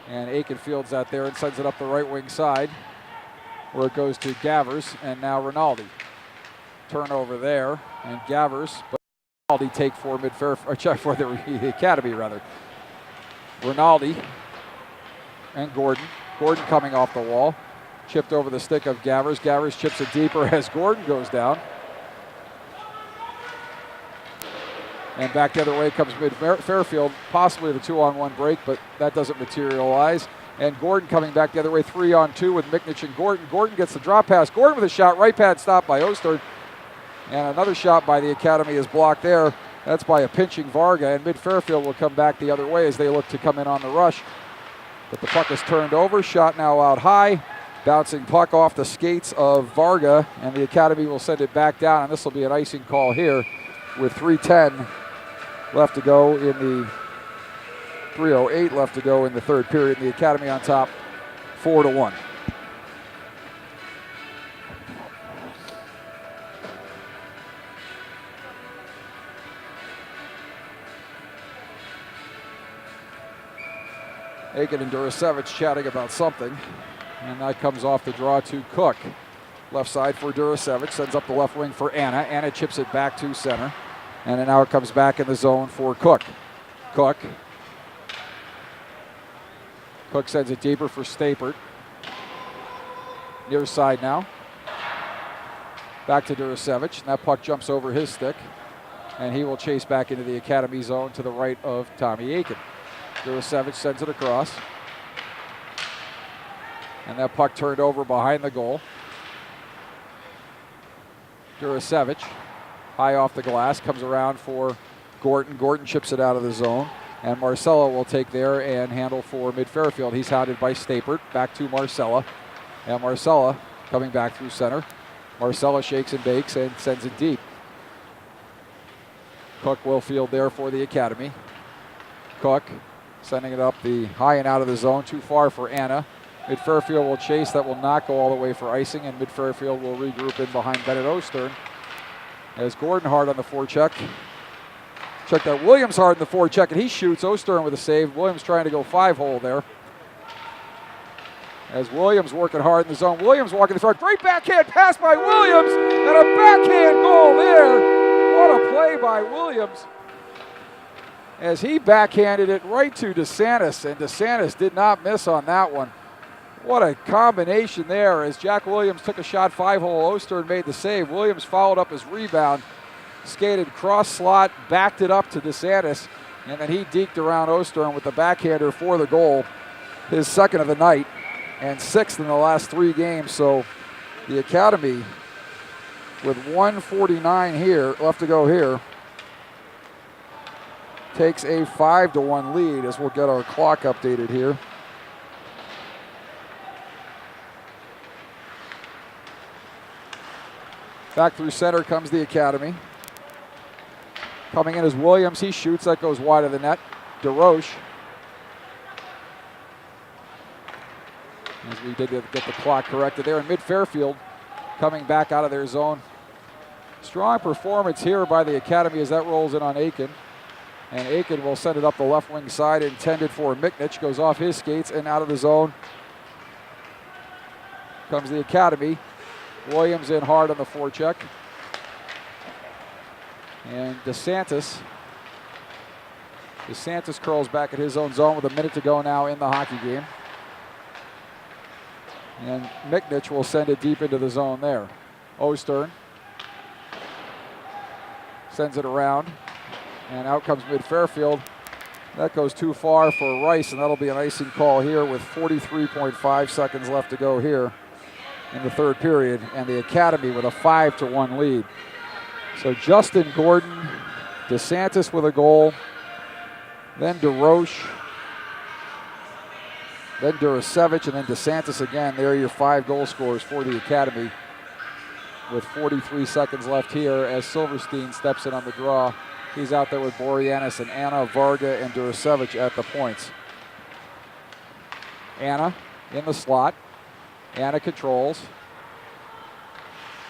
And Aiken fields that there and sends it up the right wing side, where it goes to Gavers, and now Rinaldi. Turnover there, and Gavers, but Rinaldi take for Mid-Fairfield, or check for the Academy rather. Rinaldi and Gordon. Gordon coming off the wall, chipped over the stick of Gavers. Gavers chips it deeper as Gordon goes down. And back the other way comes Mid-Fairfield, possibly the 2-on-1 break, but that doesn't materialize. And Gordon coming back the other way, 3-on-2 with Miknich and Gordon. Gordon gets the drop pass. Gordon with a shot, right pad stop by Ostern. And another shot by the Academy is blocked there. That's by a pinching Varga, and Mid-Fairfield will come back the other way as they look to come in on the rush. But the puck is turned over, shot now out high. Bouncing puck off the skates of Varga, and the Academy will send it back down, and this will be an icing call here with 3:10 left to go in the 3:08 left to go in the third period. The Academy on top, 4-1. Aiken and Durasevich chatting about something, and that comes off the draw to Cook. Left side for Durasevich, sends up the left wing for Anna. Anna chips it back to center, and then now it comes back in the zone for Cook. Cook sends it deeper for Stapert. Near side now. Back to Durasevich, and that puck jumps over his stick, and he will chase back into the Academy zone to the right of Tommy Aiken. Durasevich sends it across, and that puck turned over behind the goal. Durasevich, high off the glass, comes around for Gordon. Gordon chips it out of the zone, and Marcella will take there and handle for Mid-Fairfield. He's hounded by Stapert, back to Marcella, and Marcella coming back through center. Marcella shakes and bakes and sends it deep. Cook will field there for the Academy. Cook sending it up the high and out of the zone, too far for Anna. Mid-Fairfield will chase, that will not go all the way for icing, and Mid-Fairfield will regroup in behind Bennett Ostern. As Gordon hard on the forecheck. Check that, Williams hard on the forecheck, and he shoots. Ostern with a save. Williams trying to go 5-hole there. As Williams working hard in the zone. Williams walking the front. Great backhand pass by Williams, and a backhand goal there. What a play by Williams, as he backhanded it right to DeSantis, and DeSantis did not miss on that one. What a combination there, as Jack Williams took a shot 5-hole. Ostern made the save. Williams followed up his rebound, skated cross slot, backed it up to DeSantis, and then he deked around Ostern with the backhander for the goal, his second of the night, and sixth in the last 3 games. So the Academy, with 1:49 here left to go here, takes a 5-1 lead, as we'll get our clock updated here. Back through center comes the Academy. Coming in is Williams. He shoots. That goes wide of the net. DeRoche. As we did get the clock corrected there. And Mid-Fairfield coming back out of their zone. Strong performance here by the Academy as that rolls in on Aiken. And Aiken will send it up the left wing side, intended for Miknich. Goes off his skates and out of the zone. Comes the Academy. Williams in hard on the forecheck. And DeSantis curls back at his own zone with a minute to go now in the hockey game. And Miknich will send it deep into the zone there. Ostern sends it around. And out comes Mid-Fairfield. That goes too far for Rice, and that'll be an icing call here with 43.5 seconds left to go here in the third period, and the Academy with a 5-1 lead. So Justin Gordon, DeSantis with a goal, then DeRoche, then Durasevich, and then DeSantis again. There are your 5 goal scorers for the Academy with 43 seconds left here as Silverstein steps in on the draw. He's out there with Boreanaz and Anna, Varga, and Durasevich at the points. Anna in the slot. Anna controls.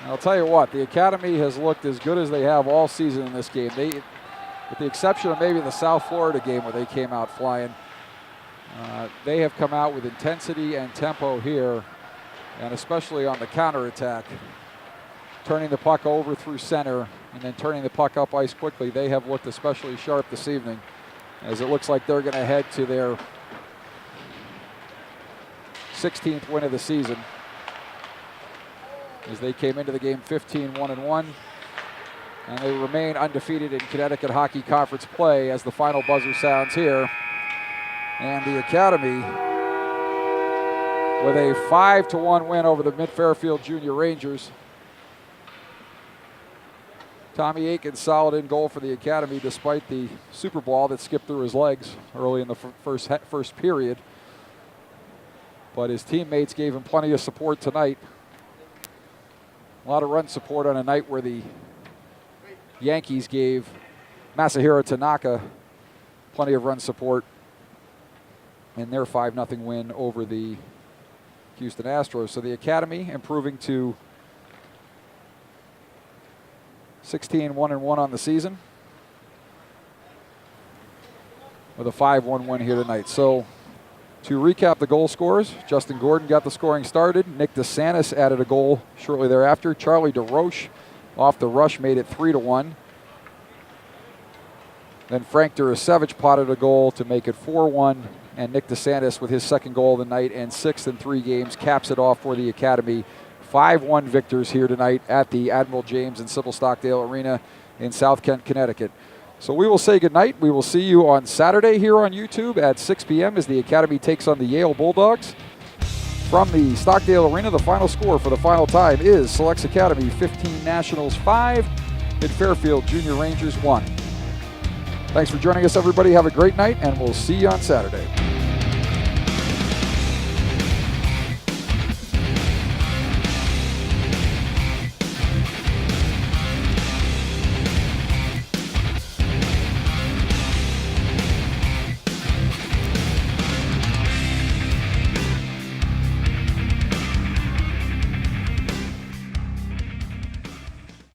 And I'll tell you what, the Academy has looked as good as they have all season in this game. They, with the exception of maybe the South Florida game where they came out flying, they have come out with intensity and tempo here, and especially on the counterattack. Turning the puck over through center and then turning the puck up ice quickly. They have looked especially sharp this evening, as it looks like they're going to head to their 16th win of the season, as they came into the game 15-1-1, and they remain undefeated in Connecticut Hockey Conference play as the final buzzer sounds here. And the Academy with a 5-1 win over the Mid-Fairfield Junior Rangers. Tommy Aiken solid in goal for the Academy despite the super ball that skipped through his legs early in the first period. But his teammates gave him plenty of support tonight. A lot of run support on a night where the Yankees gave Masahiro Tanaka plenty of run support in their 5-0 win over the Houston Astros. So the Academy improving to 16-1-1 on the season with a 5-1 win here tonight. So to recap the goal scorers, Justin Gordon got the scoring started. Nick DeSantis added a goal shortly thereafter. Charlie DeRoche off the rush made it 3-1. Then Frank Durasevich potted a goal to make it 4-1. And Nick DeSantis with his second goal of the night and 6th in 3 games caps it off for the Academy. 5-1 victors here tonight at the Admiral James and Sybil Stockdale Arena in South Kent, Connecticut. So we will say goodnight. We will see you on Saturday here on YouTube at 6 p.m. as the Academy takes on the Yale Bulldogs. From the Stockdale Arena, the final score for the final time is Selects Academy 15, Nationals 5, Mid-Fairfield Junior Rangers 1. Thanks for joining us, everybody. Have a great night, and we'll see you on Saturday.